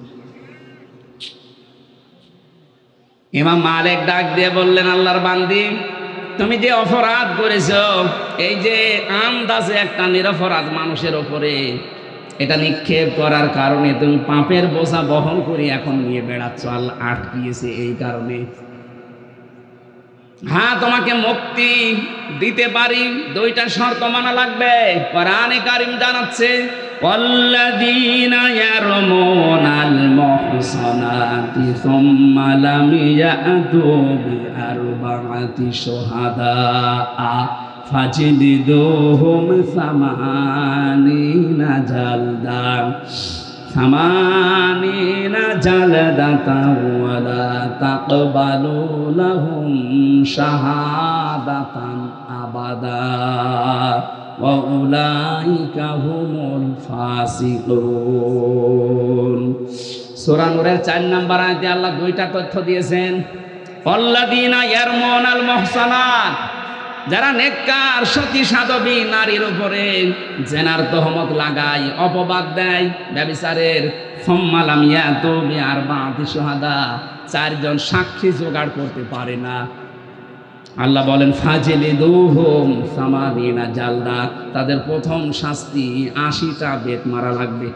ইমাম মালিক ডাক দিয়ে বললেন, আল্লাহর বান্দি, তুমি যে অপরাধ করেছ, এই যে আন্দাজে একটা নিরপরাধ মানুষের ওপরে এটা নিক্ষেপ করার কারণে তুমি পাপের বোঝা বহন করে এখন নিয়ে বেড়াচ্ছ, আল্লাহ আটকিয়েছে এই কারণে। হ্যাঁ, তোমাকে মুক্তি দিতে পারি, 2টা শর্ত মানা লাগবে। কোরআনে কারীম জানাচ্ছে, ওয়াল্লাযীনা ইয়ারমুনাল মুহসানাতি সুম্মা লাম ইয়াতু বিআরবা'াতি শুহাদা ফাজলিদুহুম 80 জালদা 80 জালদাতাও ওয়ালা তাকবালু লাহুম শাহাদাতান আবাদা ওয়া উলাইকা হুমুল ফাসিকুন। সূরা নূরের 4 নম্বর আয়াতে আল্লাহ 2টা তথ্য দিয়েছেন। আল্লাযীনা ইয়ারমুনাল মুহসানাত, যারা নেককার সতী সাধবী নারীর উপরে জেনার তহমত লাগায়, অপবাদ দেয় ব্যভিচারের, সুম্মা লাম ইয়াতু বিআরবা'াতি শুহাদা, 4 জন সাক্ষী জোগাড় করতে পারে না, আল্লাহ বলেন ফাজলিদুহুম 80 জালদা, তাদের প্রথম শাস্তি 80টা বেত মারা লাগবে।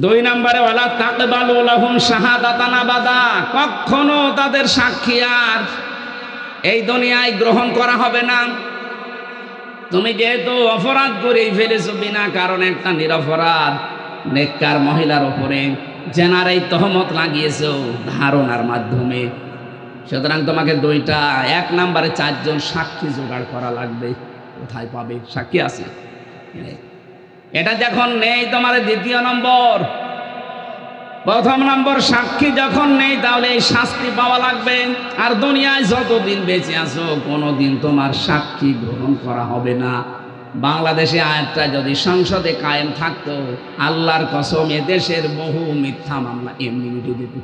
2 নম্বরে ওয়ালা তাকবালু লাহুম শাহাদাতান আবাদা, কখনো তাদের সাক্ষী আর এই দুনিয়ায় গ্রহণ করা হবে না। তুমি যেহেতু অপরাধ করেই ফেলেছো বিনা কারণে, একটা নিরপরাধ, নেককার মহিলার ওপরে জেনার এই তহমত লাগিয়েছো ধারণার মাধ্যমে। সুতরাং তোমাকে দুইটা, 1 নম্বরে 4 জন সাক্ষী জোগাড় করা লাগবে। কোথায় পাবে? সাক্ষী আছে? এটা যখন নেই তোমার 2য় নম্বর। 1ম নম্বর সাক্ষী যখন নেই, তাহলে এই শাস্তি পাওয়া লাগবে। আর দুনিয়ায় যতদিন বেঁচে আছো কোনোদিন তোমার সাক্ষী গ্রহণ করা হবে না। বাংলাদেশে আয়াতটা যদি সংসদে কায়েম থাকতো, আল্লাহর কসম এদেশের বহু মিথ্যা মামলা এমনি মিটে যেত,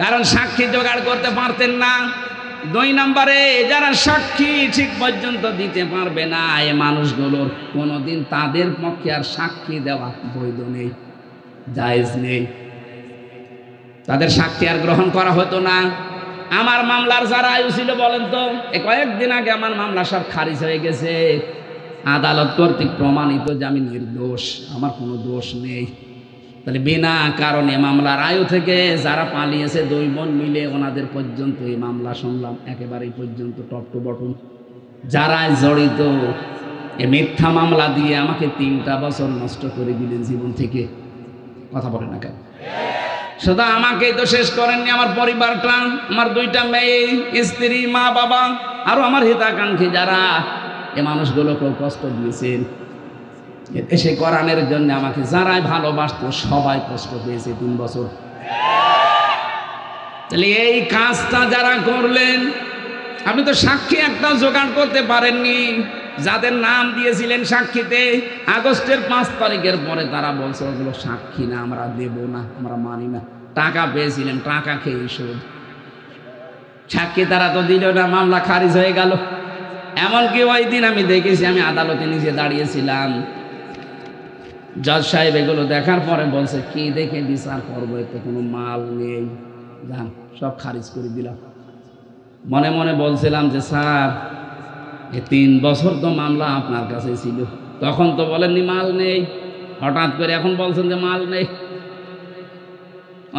কারণ সাক্ষী জোগাড় করতে পারতেন না। 2 নম্বরে যারা সাক্ষী ঠিক পর্যন্ত দিতে পারবে না, এ মানুষগুলোর কোনোদিন তাদের পক্ষে আর সাক্ষী দেওয়া বৈধ নেই, জায়েজ নেই, তাদের সাক্ষী আর গ্রহণ করা হতো না। আমার মামলার যারা আয়ু ছিল বলেন তো, কয়েকদিন আগে আমার মামলা সব খারিজ হয়ে গেছে, আদালত কর্তৃক প্রমাণিত যে আমি নির্দোষ, আমার কোনো দোষ নেই। তাহলে বিনা কারণে মামলার আয়ু থেকে যারা পালিয়েছে 2 বোন মিলে, ওনাদের পর্যন্ত এই মামলা শুনলাম একেবারে পর্যন্ত টপ টু বটম যারা জড়িত, এ মিথ্যা মামলা দিয়ে আমাকে 3টা বছর নষ্ট করে দিলেন জীবন থেকে। কথা বলে না কেন? শুধু আমাকেই তো শেষ করেননি, আমার পরিবারটা, আমার 2টা মেয়ে, স্ত্রী, মা, বাবা, আরো আমার হিতাকাঙ্ক্ষী যারা, এ মানুষগুলোকেও কষ্ট দিয়েছেন। এসে কোরআনের জন্য আমাকে যারাই ভালোবাসতো সবাই কষ্ট পেয়েছে 3 বছর। তাহলে এই কাজটা যারা করলেন, আপনি তো সাক্ষী একটা জোগাড় করতে পারেননি। যাদের নাম দিয়েছিলেন সাক্ষীতে, আগস্টের 5 তারিখের পরে তারা বলছে ওগুলো সাক্ষী না, আমরা দেব না, আমরা মানি না। টাকা পেয়েছিলেন, টাকা খেয়ে শোধ। সাক্ষী তারা তো দিল না, মামলা খারিজ হয়ে গেল। এমনকি ওই দিন আমি দেখেছি, আমি আদালতে নিজে দাঁড়িয়েছিলাম, জজ সাহেব এগুলো দেখার পরে বলছে কি দেখে বিচার করবো, এতে কোনো মাল নেই, যান সব খারিজ করে দিলাম। মনে মনে বলছিলাম যে স্যার, এই 3 বছর তো মামলা আপনার কাছে ছিল, তখন তো বলেননি মাল নেই, হঠাৎ করে এখন বলছেন যে মাল নেই।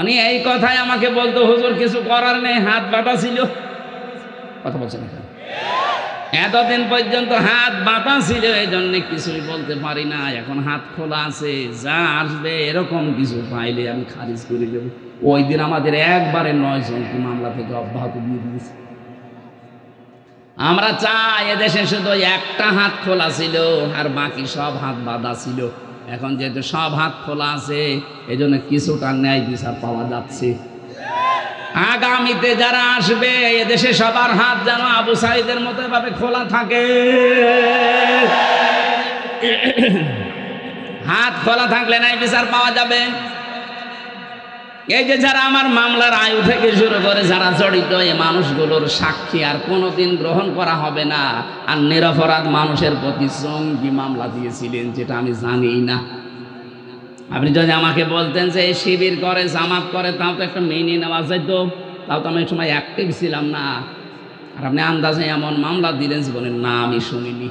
উনি এই কথাই আমাকে বলতো, হুজুর কিছু করার নেই, হাত বাঁধা ছিল। কথা বলছেন না? এতদিন পর্যন্ত হাত বাঁধা ছিল, এই জন্য কিছুই বলতে পারি না। এখন হাত খোলা আছে, যা আসবে এরকম কিছু পাইলে আমি খারিজ করে দেব। ওই দিন আমাদের একবারে 9 জনকে মামলা থেকে অব্যাহতি দিয়ে দিয়েছে। আমরা চাই এদেশে শুধু একটা হাত খোলা ছিল, আর বাকি সব হাত বাঁধা ছিল। এখন যেহেতু সব হাত খোলা আছে, এই জন্য কিছুটা ন্যায় বিচার পাওয়া যাচ্ছে। আগামীতে যারা আসবে, এদেশে সবার হাত যেন আবু সাঈদের মতো এভাবে খোলা থাকে। হাত খোলা থাকলে নাই বিচার পাওয়া যাবে। এই যে যারা আমার মামলার আয়ু থেকে শুরু করে যারা জড়িত, এই মানুষগুলোর সাক্ষী আর কোনোদিন গ্রহণ করা হবে না। আর নিরপরাধ মানুষের প্রতি জঙ্গি মামলা দিয়েছিলেন, যেটা আমি জানি না। আপনি যদি আমাকে বলতেন যে এই শিবির করে, জামাত করে, তাও তো একটা মেনে নেওয়া যেত, তাও তো আমি এক সময় অ্যাক্টিভ ছিলাম না। আর আপনি আন্দাজে এমন মামলা দিলেন জীবনের না আমি শুনিনি।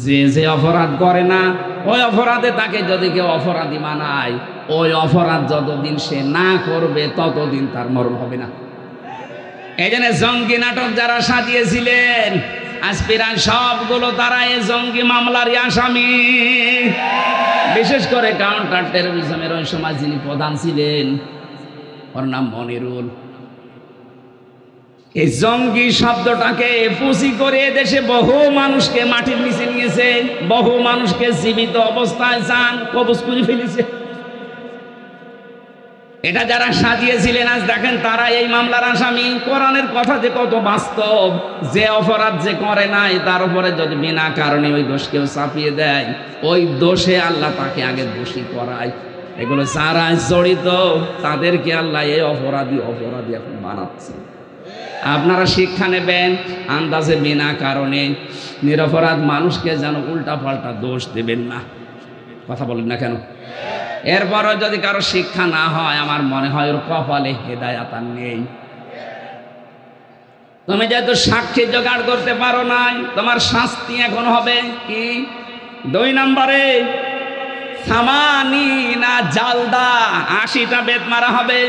যে যে অপরাধ করে না, ওই অপরাধে তাকে যদি কেউ অপরাধী মানায়, ওই অপরাধ যতদিন সে না করবে ততদিন তার মরণ হবে না। এই জন্য জঙ্গি নাটক যারা সাজিয়েছিলেন, আজপিরান সবগুলো তারা এই জঙ্গি মামলারই আসামি। বিশেষ করে কাউন্টার টেরোরিজমের ওই সময় যিনি প্রধান ছিলেন, ওর নাম মনিরুল। এই জঙ্গি শব্দটাকে পুঁজি করে দেশে বহু মানুষকে মাটির নিচে নিয়েছে, বহু মানুষকে জীবিত অবস্থায় জান কবজ করে ফেলেছে। এটা যারা সাজিয়েছিলেন আজ দেখেন তারা এই মামলার আসামি। কোরআনের কথা যে কত বাস্তব, যে অপরাধ যে করে নাই তার উপরে যদি বিনা কারণে ওই দোষ কেউ চাপিয়ে দেয়, ওই দোষে আল্লাহ তাকে আগে দোষী করায়। এগুলো যারা জড়িত তাদেরকে আল্লাহ এই অপরাধী এখন বানাচ্ছে। আপনারা শিক্ষা নেবেন, আন্দাজে বিনা কারণে নিরপরাধ মানুষকে যেন উল্টা পাল্টা দোষ দেবেন না। কথা বলেন না কেন? এরপরও যদি কারো শিক্ষা না হয়, আমার মনে হয় ওর কপালে হেদায়াত আর নেই। তুমি যেহেতু সাক্ষী জোগাড় করতে পারো নাই, তোমার শাস্তি এখন হবে কি? 2 নম্বরে সামানিনা জালদা, 80টা বেত মারা হবে।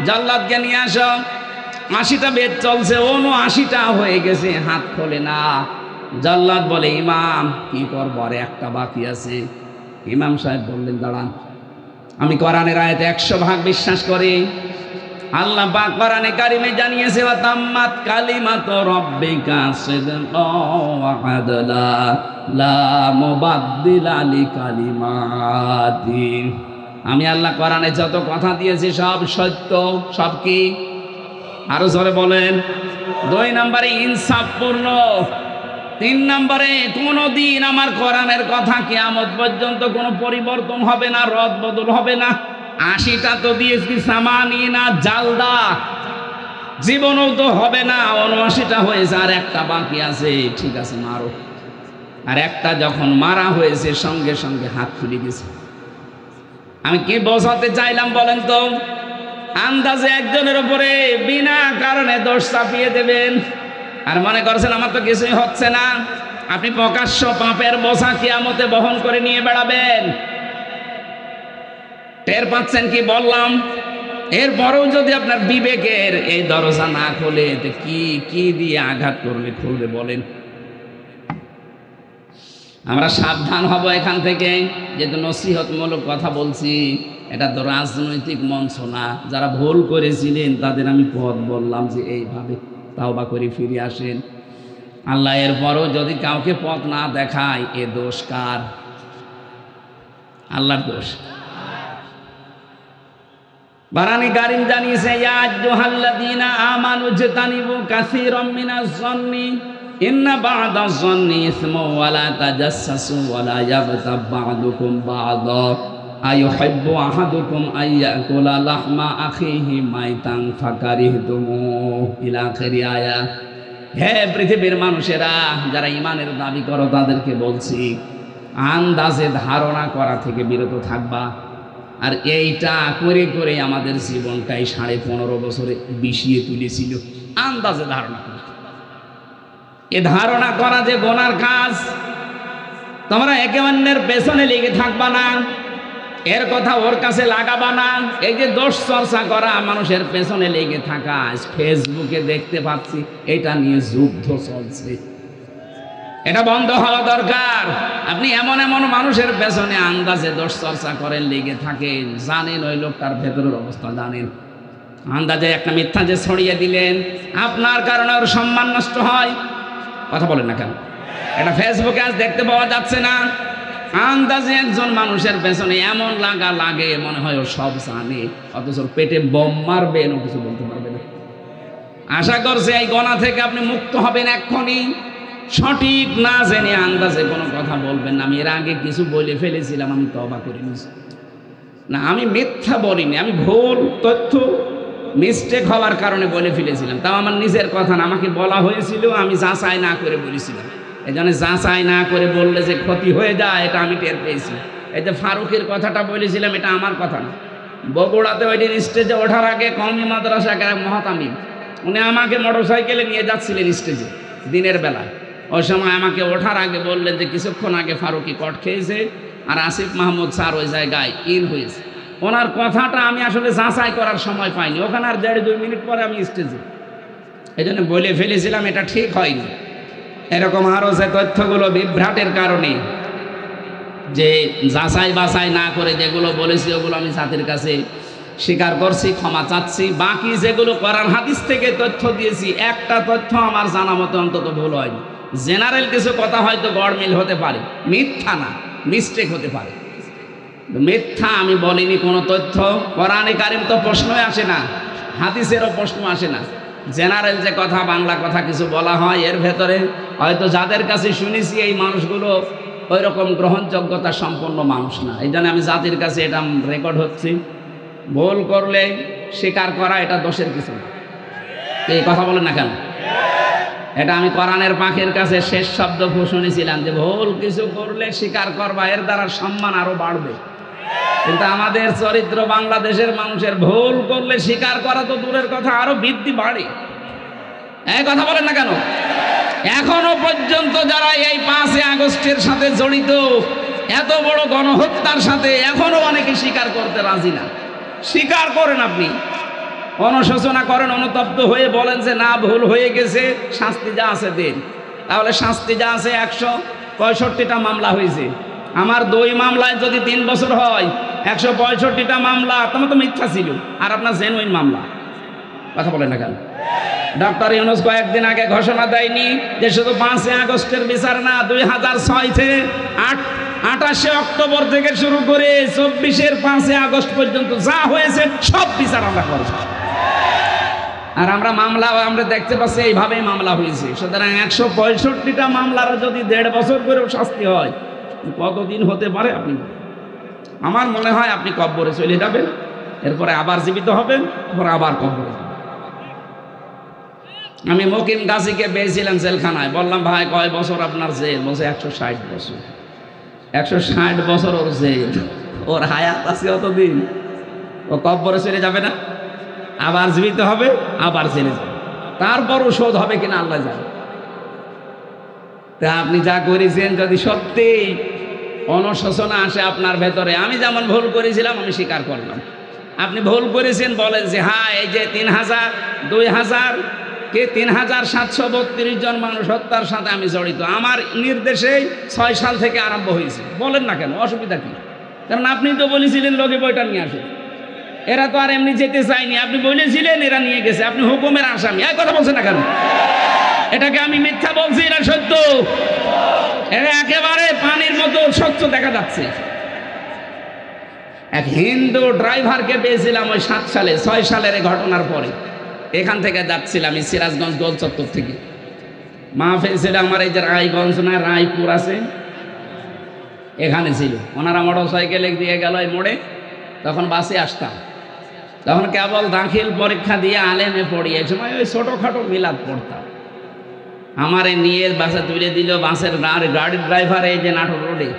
জাল্লাদকে নিয়ে আসো। 80টা বেত চলছে, 79টা হয়ে গেছে, হাত খোলে না। জাল্লাদ বলে ইমাম কি করবো, আর একটা বাকি আছে। ইমাম সাহেব বললেন দাঁড়ান, আমি কোরআনের আয়াতে 100% বিশ্বাস করি। আল্লাহ পাক কোরআনে কারিমে জানিয়েছে, ওয়া তাম্মাত কালিমাতু রাব্বিকা সিদকাও ওয়া আদলা লা মুবাদদিলা লিকালিমাতি। আমি আল্লাহ কোরআনে যত কথা দিয়েছি সব সত্য। সব কি? আরো জোরে বলেন। 2 নম্বরে ইনসাফপূর্ণ। 3 নম্বরে কোনদিন আমার কোরআনের কথা কিয়ামত পর্যন্ত কোনো পরিবর্তন হবে না, রদ বদল হবে না। 80টা তো দিয়েছি সামানিনা জালদা, জীবনও তো হবে না। 79টা হয়েছে, আর একটা বাকি আছে। ঠিক আছে, মারো। আর একটা যখন মারা হয়েছে সঙ্গে সঙ্গে হাত খুলে গেছে। আমি কি বোঝাতে চাইলাম বলেন তো? আন্দাজে একজনের উপরে বিনা কারণে দোষ চাপিয়ে দেবেন, আর মনে করছেন আমার তো কিছুই হচ্ছে না। আপনি প্রকাশ্য পাপের বোঝা কিয়ামতে বহন করে নিয়ে বেড়াবেন। টের পাচ্ছেন কি বললাম? এরপরেও যদি আপনার বিবেকের এই দরজা না খোলে, তো কি দিয়ে আঘাত করলে খুলবে বলেন? আমরা সাবধান হব এখান থেকে। যেহেতু নসিহতমূলক কথা বলছি, এটা তো রাজনৈতিক মঞ্চ না। যারা ভুল করেছিলেন তাদের আমি পথ বললাম যে এইভাবে তাওবা করে ফিরে আসেন। আল্লাহ এরপরও যদি কাউকে পথ না দেখায়, এ দোষ কার? আল্লাহর দোষ। বারানি কারীম জানিয়েছে, ইয়া আইয়ুহাল্লাযীনা আমানু ইজতানিবু কাসীরাম মিনাজ যন্নি ইন্না বা'দাজ যন্নি ইসমুন ওয়া লা তাজাসসু ওয়া লা ইয়াগতাব বা'দুকুম বা'দা আইয়ুহিব্বু আহাদুকুম আইয়াকুলা লাহমা আখিহি মাইতান ফাকারিহতুমুহু ইলা আখিরি আয়াত। হে পৃথিবীর মানুষেরা, যারা ঈমানের দাবি করো তাদেরকে বলছি, আন্দাজে ধারণা করা থেকে বিরত থাকবা। আর এইটা করে করে আমাদের জীবনটাই 15.5 বছরে বিষিয়ে তুলেছিল। আন্দাজে ধারণা করা, এ ধারণা করা যে গোনার কাজ। তোমরা একে অন্যের পেছনে লেগে থাকবা না, এর কথা ওর কাছে লাগাবা না। এই যে দোষ চর্চা করা, মানুষের পেছনে লেগে থাকা, ফেসবুকে দেখতে পাচ্ছি এটা নিয়ে যুদ্ধ চলছে। এটা বন্ধ হওয়া দরকার। আপনি এমন এমন মানুষের পেছনে আন্দাজে দোষ চর্চা করেন, লেগে থাকেন, জানেন ওই লোকটার ভেতরের অবস্থা জানেন। আন্দাজে একটা মিথ্যা যে ছড়িয়ে দিলেন, আপনার কারণে ওর সম্মান নষ্ট হয়। কথা বলেন না কেন? এটা ফেসবুকে আজ দেখতে পাওয়া যাচ্ছে না? আন্দাজে একজন মানুষের পেছনে এমন লাগা লাগে মনে হয় ও সব জানে, অথচ পেটে বোম মারবে, ও কিছু বলতে পারবে না। আশা করছে এই গোনা থেকে আপনি মুক্ত হবেন এক্ষুনি। সঠিক না জেনে আন্দাজে কোনো কথা বলবেন না। আমি এর আগে কিছু বলে ফেলেছিলাম, আমি তওবা করে নিয়েছি। না, আমি মিথ্যা বলিনি, আমি ভুল তথ্য মিস্টেক হওয়ার কারণে বলে ফেলেছিলাম। তাও আমার নিজের কথা না, আমাকে বলা হয়েছিল, আমি যাচাই না করে বলেছিলাম। এই জন্য যাচাই না করে বললে যে ক্ষতি হয়ে যায়, এটা আমি টের পেয়েছি। এই যে ফারুকের কথাটা বলেছিলাম, এটা আমার কথা না। বগুড়াতে ওই দিন স্টেজে ওঠার আগে কওমি মাদ্রাসার এক মহাতামিম, উনি আমাকে মোটরসাইকেলে নিয়ে যাচ্ছিলেন স্টেজে দিনের বেলায়। ওই সময় আমাকে ওঠার আগে বললেন যে কিছুক্ষণ আগে ফারুকি কট খেয়েছে আর আসিফ মাহমুদ স্যার ওই জায়গায় ইন হয়েছে। ওনার কথাটা আমি আসলে যাচাই করার সময় পাইনি। ওখানে আর 1.5-2 মিনিট পরে আমি স্টেজে, এই জন্য বলে ফেলেছিলাম, এটা ঠিক হয়নি। এরকম আরও যে তথ্যগুলো বিভ্রাটের কারণে, যে যাচাই বাছাই না করে যেগুলো বলেছি ওগুলো আমি জাতির কাছে স্বীকার করছি, ক্ষমা চাচ্ছি। বাকি যেগুলো কোরআন হাদিস থেকে তথ্য দিয়েছি, একটা তথ্য আমার জানা মতো অন্তত ভুল হয়নি। জেনারেল কিছু কথা হয়তো গড়মিল হতে পারে, মিথ্যা না, মিস্টেক হতে পারে। মিথ্যা আমি বলিনি কোনো তথ্য। কোরআনে কারিম তো প্রশ্নই আসে না, হাদিসেরও প্রশ্ন আসে না। জেনারেল যে কথা, বাংলা কথা কিছু বলা হয়, এর ভেতরে হয়তো যাদের কাছে শুনেছি এই মানুষগুলো ওই রকম গ্রহণযোগ্যতা সম্পন্ন মানুষ না। এই জন্য আমি জাতির কাছে এটা রেকর্ড হচ্ছি। ভুল করলে স্বীকার করা এটা দোষের কিছু না। এই কথা বলেন না কেন? এটা আমি কোরআনের পাখির কাছে শেষ শব্দ শুনেছিলাম যে ভুল কিছু করলে স্বীকার করবা, এর দ্বারা সম্মান আরো বাড়বে। কিন্তু আমাদের চরিত্র, বাংলাদেশের মানুষের ভুল করলে স্বীকার করা তো দূরের কথা, আরো বৃদ্ধি বাড়ে। এই কথা বলেন না কেন? এখনো পর্যন্ত যারা এই 5 আগস্টের সাথে জড়িত, এত বড় গণহত্যার সাথে, এখনো অনেকে স্বীকার করতে রাজি না। স্বীকার করেন, আপনি অনুশোচনা করেন, অনুতপ্ত হয়ে বলেন যে না, ভুল হয়ে গেছে, শাস্তি যা আছে দেন। তাহলে শাস্তি যা আছে, 165টা মামলা হয়েছে। আমার 2 মামলায় যদি 3 বছর হয়, 165টা মামলা, তোমার তো মিথ্যা ছিল, আর আপনার জেনুইন মামলা। কথা বলেন না কেন? ডক্টর ইউনূস কয়েকদিন আগে ঘোষণা দেয়নি যে শুধু 5 আগস্টের বিচার না, 2006 থেকে 28 অক্টোবর থেকে শুরু করে 24-এর 5 আগস্ট পর্যন্ত যা হয়েছে সব বিচার আমরা করব। আর আমরা মামলা আমরা দেখতে পাচ্ছি এইভাবেই মামলা হয়েছে। সুতরাং 165টা মামলার যদি 1.5 বছর করেও শাস্তি হয়, কতদিন হতে পারে আপনি? আমার মনে হয় আপনি কব্বরে চলে যাবেন, এরপরে আবার জীবিত হবেন, এরপরে আবার কব্বরে যাবেন। আমি মকিম গাজীকে পেয়েছিলাম জেলখানায়, বললাম ভাই কয় বছর আপনার জেল? বলছে 160 বছর। 160 বছর ওর জেল, ওর হায়াত আছে অতদিন, ও কব্বরে চলে যাবে না? আবার জীবিত হবে, আবার চলে যাবে, তারপরও শোধ হবে কিনা আল্লাহ জানে। তা আপনি যা করেছেন যদি সত্যি অনুশোচনা আসে আপনার ভেতরে, আমি যেমন ভুল করেছিলাম আমি স্বীকার করলাম, আপনি ভুল করেছেন বলেন যে হ্যাঁ এই যে 3,732 জন মানুষ হত্যার সাথে আমি জড়িত, আমার নির্দেশেই 6 সাল থেকে আরম্ভ হয়েছে, বলেন না কেন, অসুবিধা কি? কারণ আপনি তো বলেছিলেন লোকে বইটা নিয়ে আসে, এরা তো আর এমনি যেতে চায়নি, আপনি বলেছিলেন এরা নিয়ে গেছে, আপনি হুকুমের আসামি, এই কথা বলছেন না কেন? এটাকে আমি মিথ্যা বলছি না সত্য? এরা একেবারে পানির মতো স্বচ্ছ দেখা যাচ্ছে। এক হিন্দু ড্রাইভারকে পেয়েছিলাম ওই 7 সালে 6 সালের এই ঘটনার পরে, এখান থেকে যাচ্ছিলাম আমি সিরাজগঞ্জ গোল চত্বর থেকে, মাহফিল ছিল আমার এই যে রায়গঞ্জ না রায়পুর আছে এখানে ছিল, ওনারা মোটর সাইকেলে দিয়ে গেল এই মোড়ে, তখন বাসে আসতাম, তখন কেবল দাখিল পরীক্ষা দিয়ে আলেমে পড়ি, এই সময় ওই ছোটোখাটো মিলাদ পড়তাম, আমারে নিয়ে বাসে তুলে দিল, বাসের গাড়ির ড্রাইভার এই যে নাটোর রোডে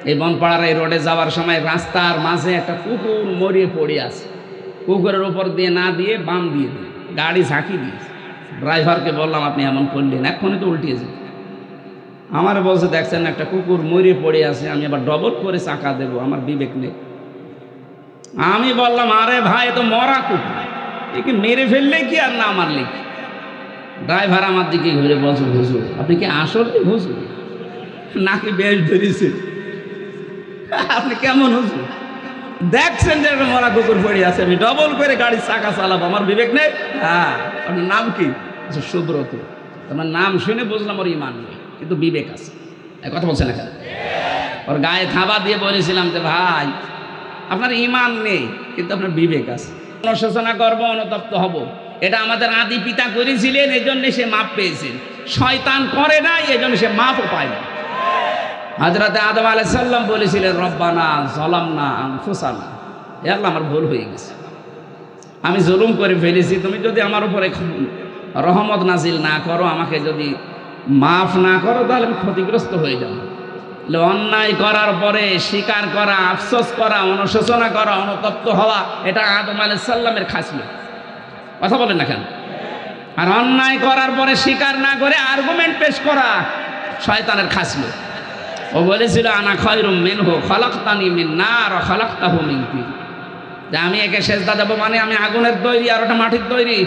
এই বনপাড়ার এই রোডে যাওয়ার সময় রাস্তার মাঝে একটা কুকুর মরিয়ে পড়ে আছে, কুকুরের উপর দিয়ে না দিয়ে বাম দিয়ে দিই, গাড়ি ঝাঁকি দিয়েছে, ড্রাইভারকে বললাম আপনি এমন করলেন, এক্ষুনি তো উল্টিয়েছে, আমার বলছে দেখছেন একটা কুকুর মরিয়ে পড়ে আছে, আমি আবার ডবল করে চাকা দেবো, আমার বিবেক নেই। আমি বললাম আরে ভাই তো মরা কুকুর, একে মেরে ফেললে কি আর না মারলে কি? ড্রাইভার আমার দিকে ঘুরে বলছে হুজুর আপনি কি আসলে হুজুর নাকি বেশ ধরেছে? আপনি কেমন হুজুর? দেখছেন যে মরা কুকুর পড়ে আছে, আমি ডবল করে গাড়ির চাকা চালাবো, আমার বিবেক নেই? হ্যাঁ। আপনার নাম কি? সুব্রত। তোমার নাম শুনে বুঝলাম ওর ইমান নেই, কিন্তু বিবেক আছে। কথা বলছে না কেন? ওর গায়ে থাবা দিয়ে বলেছিলাম যে ভাই আপনার ইমান নেই কিন্তু আপনার বিবেক আছে, অনুশোচনা করবো, অনুতপ্ত হব, এটা আমাদের আদি পিতা করেছিলেন, এই জন্য সে মাপ পেয়েছেন। শয়তান করে নাই, এই জন্য সে মাপও পায় না। হযরতে আদম আলাইহিস সালাম বলেছিলেন রব্বানা যালামনা আনফুসানা, হে আল্লাহ আমার ভুল হয়ে গেছে, আমি জুলুম করে ফেলেছি, তুমি যদি আমার উপরে রহমত নাজিল না করো, আমাকে যদি মাফ না করো, তাহলে আমি ক্ষতিগ্রস্ত হয়ে যাব। অন্যায় করার পরে স্বীকার করা, আফসোস করা, অনুশোচনা করা, অনুতপ্ত হওয়া, এটা আদম আলাইহিস সালামের খাসিয়ত। কথা বলেন না কেন? আর অন্যায় করার পরে স্বীকার না করে আর্গুমেন্ট পেশ করা শয়তানের খাসিয়ত। ও বলেছিল আনা খায়রুম মিনহু খালাকতানি মিন নার ওয়া খালাকতাহু মিন তিন, যে আমি একে সেজদা দেব মানে আমি আগুনের তৈরি আর ওটা মাটির তৈরি,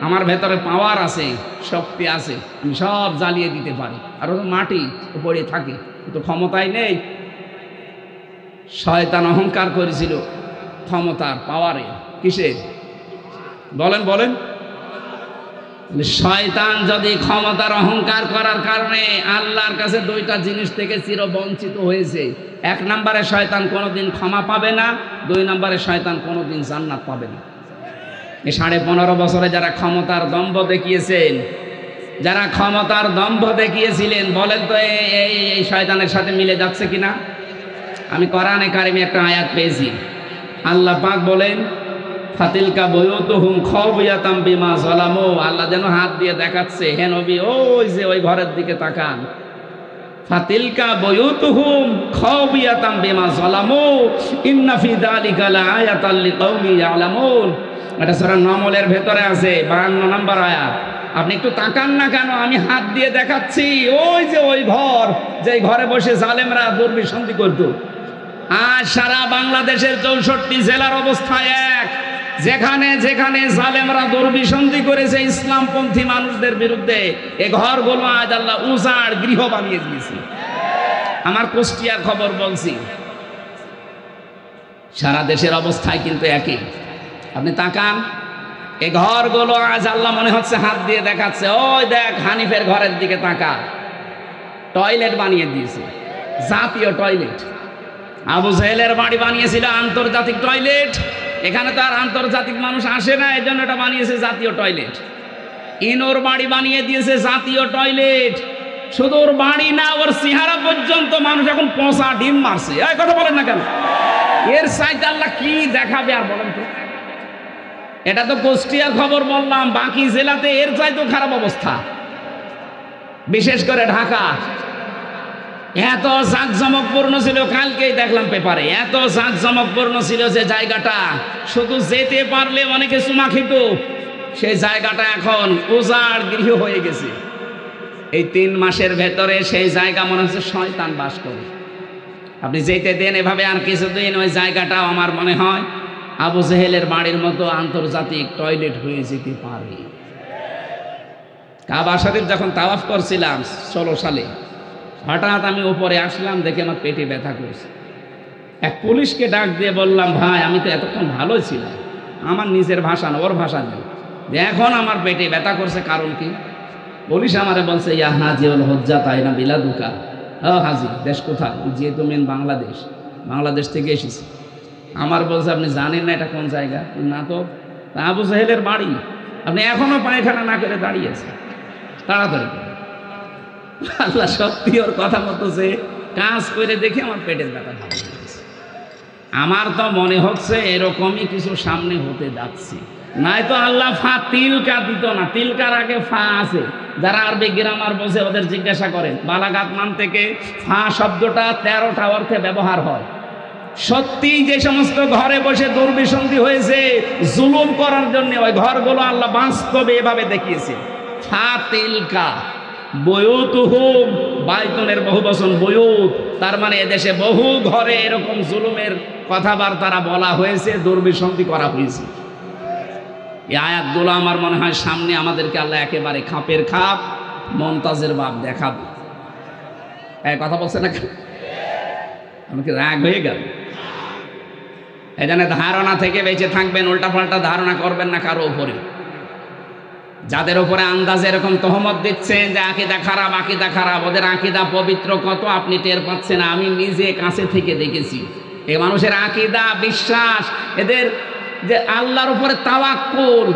আমার ভেতরে পাওয়ার আছে, শক্তি আছে, আমি সব জ্বালিয়ে দিতে পারি, আর ও মাটি উপরে থাকে, তো ক্ষমতাই নেই। শয়তান অহংকার করেছিল ক্ষমতার, পাওয়ারে, কিসের? বলেন বলেন। শয়তান যদি ক্ষমতার অহংকার করার কারণে আল্লাহর কাছে 2টা জিনিস থেকে চিরবঞ্চিত হয়েছে, 1 নম্বরে শয়তান কোনোদিন ক্ষমা পাবে না, 2 নম্বরে শয়তান কোনোদিন জান্নাত পাবে না। এই 15.5 বছরে যারা ক্ষমতার দম্ভ দেখিয়েছেন, যারা ক্ষমতার দম্ভ দেখিয়েছিলেন, বলেন তো এই শয়তানের সাথে মিলে যাচ্ছে কিনা? আমি কোরআনে কারিমে একটা আয়াত পেয়েছি, আল্লাহ পাক বলেন ফাতিলকা বুয়ুতুহুম খাওবিয়াতাম বিমা যালামু, আল্লাহ যেন হাত দিয়ে দেখাচ্ছে, হে নবী ওই যে ওই ঘরের দিকে তাকান, ফাতিলকা বুয়ুতুহুম খাওবিয়াতাম বিমা যালামু ইন্না ফি যালিকা লাআয়াতাল লিকাওমি ইয়ালামুন। এটা সূরা নামলের ভেতরে আছে, 52 নম্বর আয়াত। আপনি একটু তাকান না কেন? আমি হাত দিয়ে দেখাচ্ছি, ওই যে ওই ঘর, যে ঘরে বসে জালেমরা দুর্বিসন্ধি করত। আজ সারা বাংলাদেশের 64 জেলার অবস্থা এক, যেখানে যেখানে জালেমরা দুর্বিসন্ধি করেছে ইসলামপন্থী মানুষদের বিরুদ্ধে, এ ঘরগুলো আজ আল্লাহ উজাড় গৃহ বানিয়ে দিয়েছে। আমার কুষ্টিয়ার খবর বলছি, সারা দেশের অবস্থায় কিন্তু একই। আপনি তাকান, এই ঘরগুলো আজ আল্লাহ মনে হচ্ছে হাত দিয়ে দেখাচ্ছে, ওই দেখ হানিফের ঘরের দিকে তাকা, টয়লেট বানিয়ে দিয়েছে, জাতীয় টয়লেট। আবু জাহেলের বাড়ি বানিয়েছিল আন্তর্জাতিক টয়লেট, এখানে তো আর আন্তর্জাতিক মানুষ আসে না, এই জন্য এটা বানিয়েছে জাতীয় টয়লেট। ইনোর বাড়ি বানিয়ে দিয়েছে জাতীয় টয়লেট। শুধু ওর বাড়ি না, ওর চেহারা পর্যন্ত মানুষ এখন পচা ডিম মারছে। এই কথা বলেন না কেন? এর চাইতে আল্লাহ কি দেখাবে আর বলেন তো? এটা তো কুষ্টিয়ার খবর বললাম, বাকি জেলাতে এর চাইতেও খারাপ অবস্থা, বিশেষ করে ঢাকা। এত জাঁকজমকপূর্ণ ছিল, কালকেই দেখলাম পেপারে, এত জাঁকজমকপূর্ণ ছিল যে জায়গাটা শুধু যেতে পারলে অনেকে চুমা খেত। সেই জায়গাটা এখন উজাড় গৃহ হয়ে গেছে। এই 3 মাসের ভেতরে সেই জায়গা মনে হচ্ছে শয়তান বাস করে। আপনি যেতে দেন এভাবে আর কিছুদিন, ওই জায়গাটাও আমার মনে হয় আবু জেহেলের বাড়ির মতো আন্তর্জাতিক টয়লেট হয়ে যেতে পারে। কাবা শরীফ যখন তাওয়াফ করছিলাম 16 সালে, হঠাৎ আমি উপরে আসলাম, দেখে আমার পেটে ব্যথা করছে। এক পুলিশকে ডাক দিয়ে বললাম, ভাই আমি তো এতক্ষণ ভালোই ছিলাম, আমার নিজের ভাষা না, ওর ভাষা নেই, যে এখন আমার পেটে ব্যথা করছে, কারণ কি? পুলিশ আমারে বলছে, ইয়া হাজি ওল হজ্জা তাই না বিলাদুকা। হাজি, দেশ কোথায়? যেহেতু মেন বাংলাদেশ, বাংলাদেশ থেকে এসেছি। আমার বলছে, আপনি জানেন না এটা কোন জায়গা? না তো। আবু জাহেলের বাড়ি, আপনি এখনো পায়খানা না করে দাঁড়িয়েছে, তাড়াতাড়ি। আল্লাহ সত্যি ওর কথা মতো যে কাজ করে দেখে আমার পেটের ব্যথা ভালো হয়ে গেছে। আমার তো মনে হচ্ছে এরকমই কিছু সামনে হতে যাচ্ছে, নাই তো আল্লাহ ফা তিলকা দিত না। তিলকার আগে ফা আছে, যারা আরবি গ্রামার বোঝে ওদের জিজ্ঞাসা করেন। বালাগাত মান থেকে ফা শব্দটা 13টা অর্থে ব্যবহার হয়। সত্যি যে সমস্ত ঘরে বসে দুর্বিসন্ধি হয়েছে জুলুম করার জন্য, ওই ঘরগুলো আল্লাহ বাস্তবে এভাবে দেখিয়েছে। ফা তিলকা বয়ুতুহুম, বাইতুনের বহু বচন বয়ুত, তার মানে এদেশে বহু ঘরে এরকম জুলুমের কথাবার্তা বলা হয়েছে, দুর্বিসন্ধি করা হয়েছে। এই আয়াতগুলো আমার মনে হয় সামনে আমাদেরকে আল্লাহ একেবারে খাপের খাপ, মমতাজের বাপ দেখাবে। এই কথা বলছে না কেন? আমাকে রাগ হয়ে গেল। এই জন্য ধারণা থেকে বেঁচে থাকবেন, উল্টাপাল্টা ধারণা করবেন না কারো উপরে। যাদের উপরে আন্দাজে এরকম তহমত দিচ্ছেন যে আকিদা খারাপ, আকিদা খারাপ, ওদের আকিদা পবিত্র কত আপনি টের পাচ্ছেন। আমি নিজে কাছে থেকে দেখেছি এই মানুষের আকিদা, বিশ্বাস, এদের যে আল্লাহর উপরে তাওয়াক্কুল,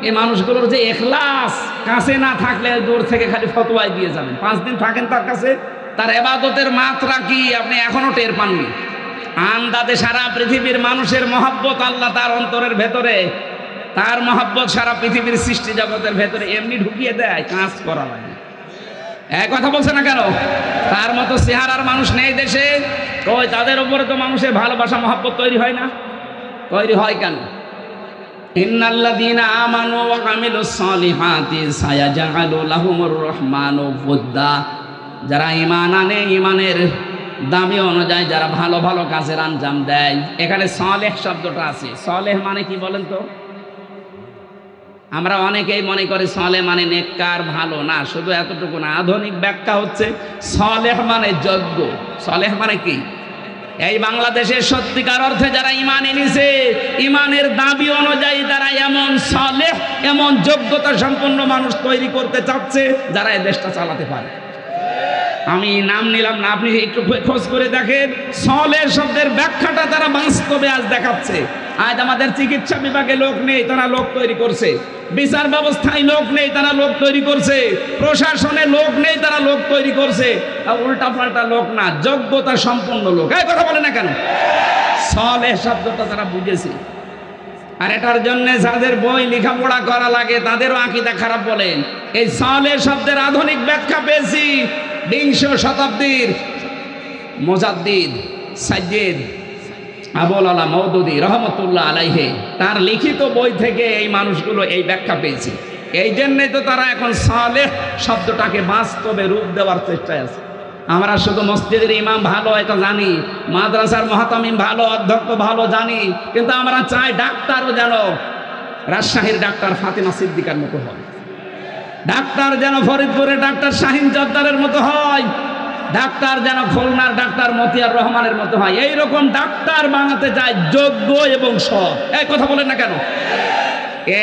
এই মানুষগুলোর যে ইখলাস, কাছে না থাকলে দূর থেকে খালি ফতোয়াই দিয়ে যাবেন। 5 দিন থাকেন তার কাছে, তার ইবাদতের মাত্রা কি আপনি এখনো টের পাননি। আন্দাজে সারা পৃথিবীর মানুষের মহব্বত আল্লাহ তার অন্তরের ভেতরে, তার মহব্বত সারা পৃথিবীর সৃষ্টি জগতের ভেতরে এমনি ঢুকিয়ে দেয়, কাজ করা লাগে। এক কথা বলছে না কেন? তার মতো চেহারার মানুষ নেই দেশে। ওই তাদের উপরে তো মানুষের ভালোবাসা মহব্বত তৈরি হয় না। তৈরি হয় কেন? ইন্নাল্লাযীনা আমানু ওয়া আমিলুস সালিহাতি সায়াজআলু লাহুমুর রহমানু ওয়ুদ্দা। যারা ঈমান আনে, ঈমানের দামি অনুযায়ী যারা ভালো ভালো কাজের আঞ্জাম দেয়। এখানে সালেহ শব্দটা আছে। সালেহ মানে কি বলেন তো? আমরা অনেকেই মনে করি সালেহ মানে নেককার, ভালো না। শুধু এতটুকু না, আধুনিক ব্যাখ্যা হচ্ছে সালেহ মানে যোগ্য। সালেহ মানে কি? এই বাংলাদেশের সত্যিকার অর্থে যারা ঈমান এনেছে, ঈমানের দাবি অনুযায়ী তারা এমন সালেহ, এমন যোগ্যতা সম্পন্ন মানুষ তৈরি করতে চাচ্ছে যারা এই দেশটা চালাতে পারে। আমি নাম নিলাম না, আপনি একটু খোঁজ করে দেখেন। সালেহ শব্দের ব্যাখ্যাটা তারা বাস্তবে আজ দেখাচ্ছে। আজ আমাদের চিকিৎসা বিভাগে লোক নেই, তারা লোক তৈরি করছে। বিচার ব্যবস্থায় লোক নেই, তারা লোক তৈরি করছে। প্রশাসনে লোক নেই, তারা লোক তৈরি করছে। উল্টা পাল্টা লোক না, যোগ্যতা সম্পন্ন লোক। এই কথা বলে না কেন? সালেহ শব্দটা তারা বুঝেছে। আর এটার জন্য যাদের বই লেখাপড়া করা লাগে তাদেরও আকীদা খারাপ বলেন। এই সালেহ শব্দের আধুনিক ব্যাখ্যা পেয়েছি 20 শতাব্দীর মুজাদ্দিদ সাইয়্যিদ আবুল আলা মওদুদী রহমতুল্লাহ আলাইহি, তার লিখিত বই থেকে এই মানুষগুলো এই ব্যাখ্যা পেয়েছে। এই জন্যই তো তারা এখন সালেহ শব্দটাকে বাস্তবে রূপ দেওয়ার চেষ্টায় আছে। আমরা শুধু মসজিদের ইমাম ভালো এটা জানি, মাদ্রাসার মুহতামিম ভালো, অধ্যক্ষ ভালো জানি, কিন্তু আমরা চাই ডাক্তারও যেন রাজশাহীর ডাক্তার ফাতেমা সিদ্দিকার মতো হয়, ডাক্তার যেন ফরিদপুরের ডাক্তার শাহিন জর্দারের মতো হয়। ডাক্তার যেন খুলনার ডাক্তার মতিয়ার রহমানের মতো হয়, এইরকম ডাক্তার বানাতে চায় যোগ্য এবং সৎ। এই কথা বলেন না কেন?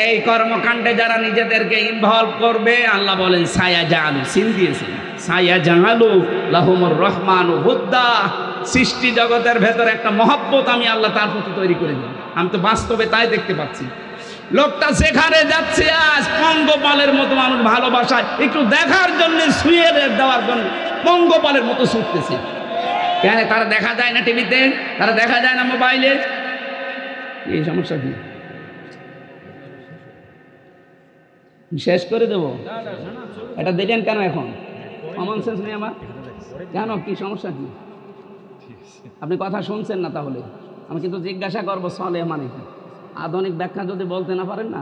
এই কর্মকাণ্ডে যারা নিজেদেরকে ইনভলভ করবে, আল্লাহ বলেন সায়া জালু, সিন দিয়েছেন, সায়া জালু লাহুমুর রহমানু হুদ্দা, সৃষ্টি জগতের ভেতরে একটা মহব্বত আমি আল্লাহ তার প্রতি তৈরি করে দিই। আমি তো বাস্তবে তাই দেখতে পাচ্ছি। লোকটা সেখানে যাচ্ছে আজ পঙ্গপালের মতো, মানুষ ভালোবাসায় একটু দেখার জন্য, শুয়ে দেওয়ার জন্য পঙ্গপালের মতো ছুটতেছে। কেন? তারা দেখা যায় না টিভিতে, তারা দেখা যায় না মোবাইলে। এই সমস্যা কি? শেষ করে দেব? এটা দিলেন কেন এখন? কমন সেন্স নেই আমার? কেন, কি সমস্যা কি? আপনি কথা শুনছেন না তাহলে? আমি কিন্তু জিজ্ঞাসা করবো সলে মানে কি? আধুনিক ব্যাখ্যা যদি বলতে না পারেন না,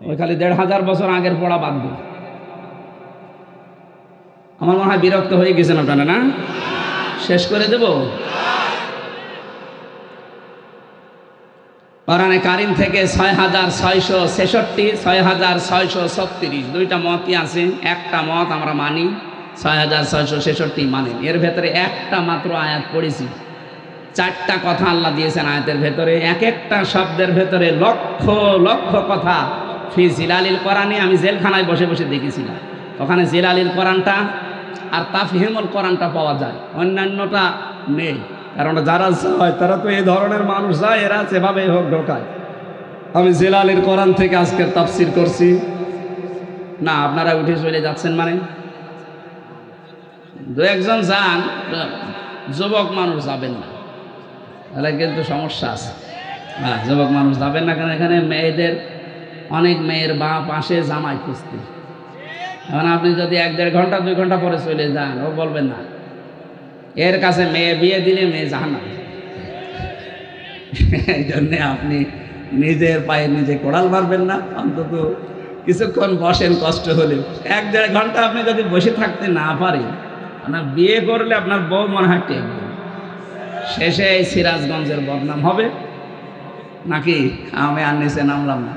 ওই খালি ১৫০০ বছর আগের পড়া বাদ দিন। আমার মনে হয় বিরক্ত হয়ে গেছেন আপনারা, না? শেষ করে দেব? কোরআনে কারিম থেকে ৬৬৬৬, ৬৬৩৬ দুইটা মতই আছে। একটা মত আমরা মানি, ৬৬৬৬ মানেন। এর ভেতরে একটা মাত্র আয়াত পড়েছি, 4টা কথা আল্লাহ দিয়েছেন আয়াতের ভেতরে, এক একটা শব্দের ভেতরে লক্ষ লক্ষ কথা। ফি জিলালিল কোরআনে আমি জেলখানায় বসে বসে দেখেছিলাম, ওখানে জিলালিল কোরআনটা আর তাফহিমুল কোরআনটা পাওয়া যায়, অন্যান্যটা নেই। কারণ যারা যায় তারা তো এই ধরনের মানুষ যায়, এরা সেভাবে হোক ঢোকায়। আমি জিলালিল কোরআন থেকে আজকের তাফসির করছি না, আপনারা উঠে চলে যাচ্ছেন মানে? দু একজন যান, যুবক মানুষ যাবেন না, তাহলে কিন্তু সমস্যা আছে। হ্যাঁ, যুবক মানুষ যাবেন না, কেন? এখানে মেয়েদের অনেক মেয়ের বাপ আসে জামাই খুঁজতে। এখন আপনি যদি 1-1.5 ঘন্টা 2 ঘন্টা পরে চলে যান, ও বলবেন না, এর কাছে মেয়ে বিয়ে দিলে মেয়ে জাহান্নাম। এই জন্যে আপনি নিজের পায়ে নিজে কোড়াল মারবেন না, অন্তত কিছুক্ষণ বসেন, কষ্ট হলেও। 1-1.5 ঘন্টা আপনি যদি বসে থাকতে না পারেন, আপনার বিয়ে করলে আপনার বউ মনে হয় টেকবে, শেষে এই সিরাজগঞ্জের বদনাম হবে। নাকি? আমি আর নিচে নামলাম না,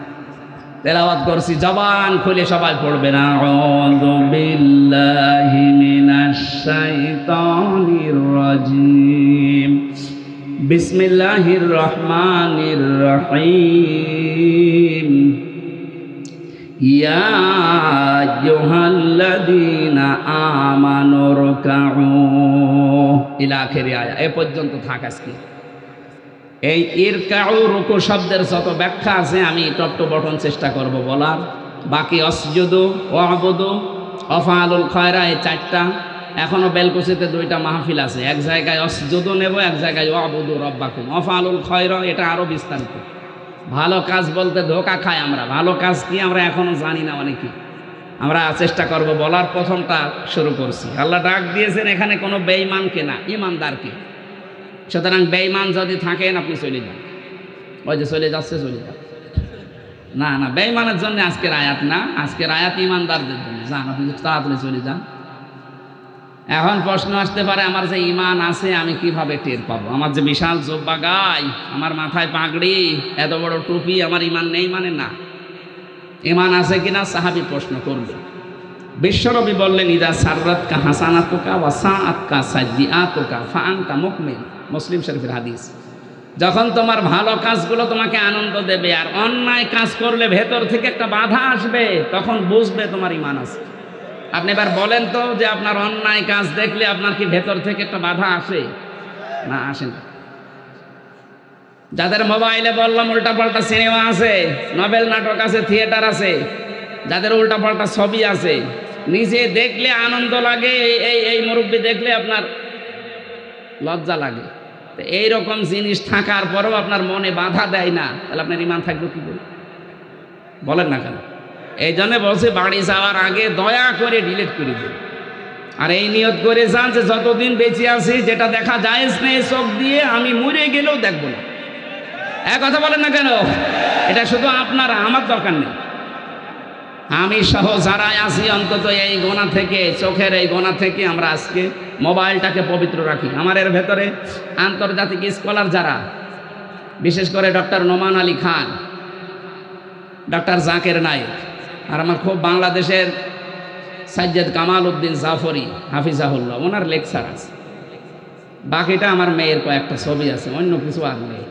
তেলাওয়াত করছি, জবান খুলে সবাই পড়বেন। আউযু বিল্লাহি মিনাশ শাইতানির রাজিম, বিসমিল্লাহির রহমানির রহিম, ইয়া আইয়ুহাল্লাযীনা আমানু রুকউ ইলা আখিরি আয়া। এ পর্যন্ত থাক আজকে। এই ইরকাউ রুকু শব্দের যত ব্যাখ্যা আছে আমি টপ টু বটন চেষ্টা করব বলার। বাকি অসজুদু, ওয়াবুদু, অফআলুল খয়রা, এই 4টা। এখনও বেলকুচিতে 2টা মাহফিল আছে, এক জায়গায় অসজুদু নেব, এক জায়গায় ওয়াবুদু রব্বাকুম। অফআলুল খয়রা এটা আরও বিস্তারিত। ভালো কাজ বলতে ধোকা খাই আমরা, ভালো কাজ কি আমরা এখনও জানি না অনেকে। আমরা চেষ্টা করব বলার। প্রথমটা শুরু করছি। আল্লাহ ডাক দিয়েছেন এখানে কোনো বেঈমানকে না, ইমানদারকে। সুতরাং বেঈমান যদি থাকেন আপনি চলে যান, ওই যে চলে যাচ্ছে চলে যান। না না, বেঈমানের জন্য আজকের আয়াত না, আজকের আয়াত ইমানদারদের জন্য। যান, আপনি তাড়াতাড়ি চলে যান। এখন প্রশ্ন আসতে পারে, আমার যে ইমান আছে আমি কিভাবে টের পাবো? আমার যে বিশাল জোব্বা গাই, আমার মাথায় পাগড়ি, এত বড় টুপি, আমার ইমান নেই মানে? না, ইমান আছে কিনা সাহাবী প্রশ্ন করবে। বিশ্বনবী বললেন, ইদা সাররাতকা হাসানাতুকা ওয়া সাআতকা সাইয়্যাতুকা ফাআনতা মুকমিন। মুসলিম শরীফের হাদিস। যখন তোমার ভালো কাজগুলো তোমাকে আনন্দ দেবে আর অন্যায় কাজ করলে ভেতর থেকে একটা বাধা আসবে, তখন বুঝবে তোমার ইমান আছে। আপনি এবার বলেন তো যে আপনার অন্যায় কাজ দেখলে আপনার কি ভেতর থেকে একটা বাধা আসে? না, আসে না। যাদের মোবাইলে বললাম উল্টাপাল্টা সিনেমা আছে, নভেল নাটক আছে, থিয়েটার আছে, যাদের উল্টাপাল্টা ছবি আছে, নিজে দেখলে আনন্দ লাগে, এই মুরব্বী দেখলে আপনার লজ্জা লাগে, তো এইরকম জিনিস থাকার পরেও আপনার মনে বাধা দেয় না, তাহলে আপনার ইমান থাকবে কি করে? বলেন না কেন? এই জন্য বলছে বাড়ি যাওয়ার আগে দয়া করে ডিলিট করে দিন। আর এই নিয়ত করে যান যে যতদিন বেঁচে আছি যেটা দেখা জায়েজ নেই চোখ দিয়ে, আমি মরে গেলেও দেখব না। এক কথা বলেন না কেন? এটা শুধু আপনারা, আমার দরকার নেই। আমি সহ যারা আছি অন্তত এই গোনা থেকে, চোখের এই গোনা থেকে আমরা আজকে মোবাইলটাকে পবিত্র রাখি। আমার এর ভেতরে আন্তর্জাতিক স্কলার যারা, বিশেষ করে ডক্টর নোমান আলী খান, ডক্টর জাকের নায়েক, আর আমার খুব বাংলাদেশের সাজ্জাদ কামাল উদ্দিন জাফরি হাফিজাহুল্লাহ, ওনার লেকচার আছে। বাকিটা আমার মেয়ের কয়েকটা ছবি আছে, অন্য কিছু আর নেই।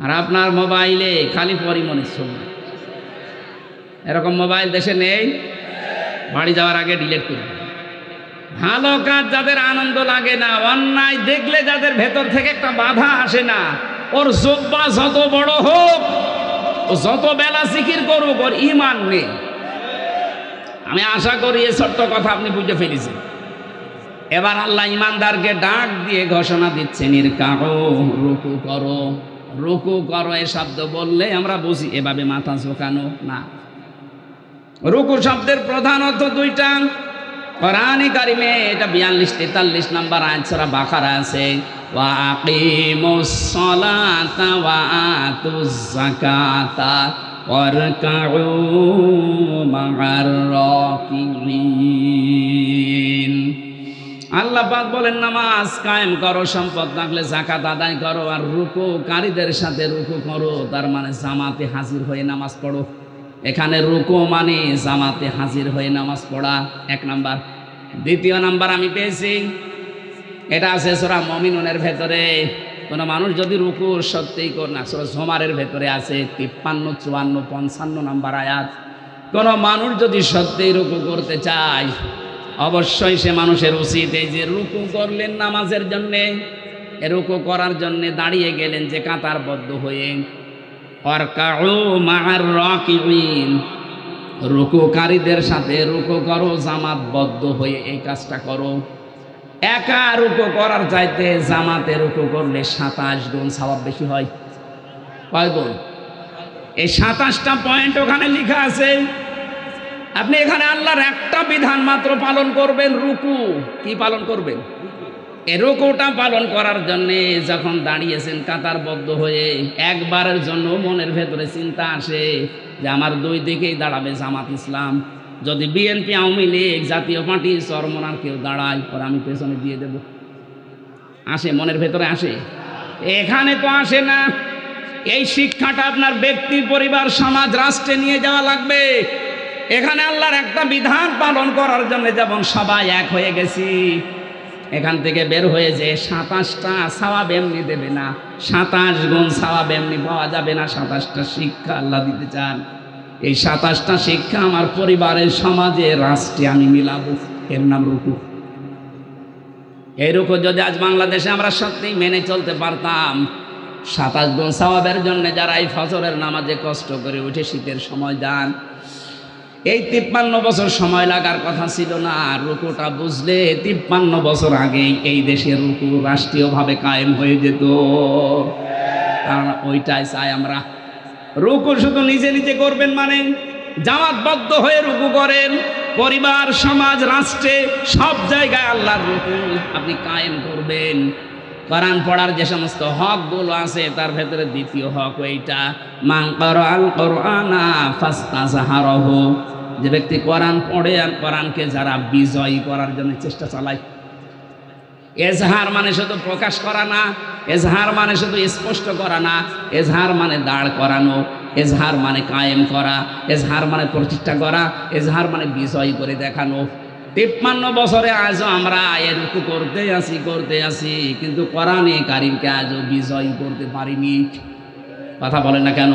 আর আপনার মোবাইলে খালি পরিমণির ছবি। এরকম মোবাইল দেশে নেই, বাড়ি যাওয়ার আগে ডিলিট করে দেবেন। ভালো কাজ যাদের আনন্দ লাগে না, অন্যায় দেখলে যাদের ভেতর থেকে একটা বাধা আসে না, ওর জব্বা যত বড় হোক, ও যত বেলা জিকির করুক, ওর ঈমান নেই। আমি আশা করি এই ছোট্ট কথা আপনি বুঝে ফেলেছেন। এবার আল্লাহ ইমানদারকে ডাক দিয়ে ঘোষণা দিচ্ছেন, ইরকাউ, রুকু করো। রুকু করো এ শব্দ বললে আমরা বুঝি এভাবে মাথা ঝোঁকানো না। রুকু শব্দের প্রধান অর্থ দুইটা। কোরআনে কারিমে এটা 42-43 নম্বর আয়াত সূরা বাকারা আছে, ওয়া আকিমুস সালাতা ওয়া আতুজ যাকাতা ওয়ারকাউ মা'আর রাকিঈন। আল্লাহ পাক বলেন নামাজ কায়েম করো, সম্পদ থাকলে যাকাত আদায় করো, আর রুকুকারীদের সাথে রুকু করো। তার মানে জামাতে হাজির হয়ে নামাজ পড়ো। এখানে রুকু মানে জামাতে হাজির হয়ে নামাজ পড়া, এক নাম্বার। দ্বিতীয় নাম্বার আমি পেয়েছি, এটা আছে সূরা মুমিনুনের ভেতরে। কোনো মানুষ যদি রুকু সত্যিই করে না, সূরা জুমারের ভেতরে আছে 53, 54, 55 নাম্বার আয়াত। কোনো মানুষ যদি সত্যিই রুকু করতে চায়, অবশ্যই সে মানুষের উচিত এই যে রুকু করলেন নামাজের জন্যে, রুকু করার জন্যে দাঁড়িয়ে গেলেন যে কাতারবদ্ধ হয়ে, ওয়ারকাউ মা'আর রাকিঈন, রুকুকারীদের সাথে রুকু করো, জামাতবদ্ধ হয়ে এই কাজটা করো। একা রুকু করার চাইতে জামাতে রুকু করলে 27 গুণ সওয়াব বেশি হয়। কয় গুণ? এই 27টা পয়েন্ট ওখানে লেখা আছে। আপনি এখানে আল্লাহর একটা বিধান মাত্র পালন করবেন, রুকু। কি পালন করবেন? এই রুকুটা পালন করার জন্যে যখন দাঁড়িয়েছেন কাতারবদ্ধ হয়ে, একবারের জন্য মনের ভেতরে চিন্তা আসে যে আমার দুই দিকেই দাঁড়াবে জামাত ইসলাম। যদি বিএনপি, আওয়ামী লীগ, জাতীয় পার্টি, চরমনার কেউ দাঁড়ায়, পরে আমি পেছনে দিয়ে দেব। আসে, মনের ভেতরে আসে। এখানে তো আসে না। এই শিক্ষাটা আপনার ব্যক্তি, পরিবার, সমাজ, রাষ্ট্রে নিয়ে যাওয়া লাগবে। এখানে আল্লাহর একটা বিধান পালন করার জন্য যেমন সবাই এক হয়ে গেছি, এখান থেকে বের হয়ে যে 27টা সওয়াব এমনি দেবে না, 27 গুণ সওয়াব এমনি পাওয়া যাবে না। 27টা শিক্ষা আল্লাহ দিতে চান। এই 27টা শিক্ষা আমার পরিবারের, সমাজে, রাষ্ট্রে আমি মিলাবো। এর নাম রুকু। এই রুকু যদি আজ বাংলাদেশে আমরা সত্যিই মেনে চলতে পারতাম, 27 গুণ সওয়াবের জন্য যারা এই ফজরের নামাজে কষ্ট করে উঠে শীতের সময় যান, এই 53 বছর সময় লাগার কথা ছিল না। রুকুটা বুঝলে 53 বছর আগেই এই দেশের রুকু রাষ্ট্রীয়ভাবে কায়েম হয়ে যেত। কারণ ওইটাই চাই আমরা। রুকু শুধু নিজে নিজে করবেন মানে, জামাতবদ্ধ হয়ে রুকু করেন। পরিবার, সমাজ, রাষ্ট্রে সব জায়গায় আল্লাহর রুকু আপনি কায়েম করবেন। কোরআন পড়ার যে সমস্ত হকগুলো আছে তার ভেতরে দ্বিতীয় হক এইটা, মান ক্বারাআল কুরআনা ফাস্তাযহারাহু, যে ব্যক্তি কোরআন পড়ে আর কোরআনকে যারা বিজয়ী করার জন্য চেষ্টা চালায়। এজহার মানে শুধু প্রকাশ করা না, এজহার মানে শুধু স্পষ্ট করা না, এজহার মানে দাঁড় করানো, এজহার মানে কায়েম করা, এজহার মানে প্রতিষ্ঠা করা, এজহার মানে বিজয়ী করে দেখানো। 53 বছরে আজও আমরা রুকু করতে আসি, কিন্তু কোরআনে কারিমকে আজও বিজয়ী করতে পারিনি। কথা বলেন না কেন?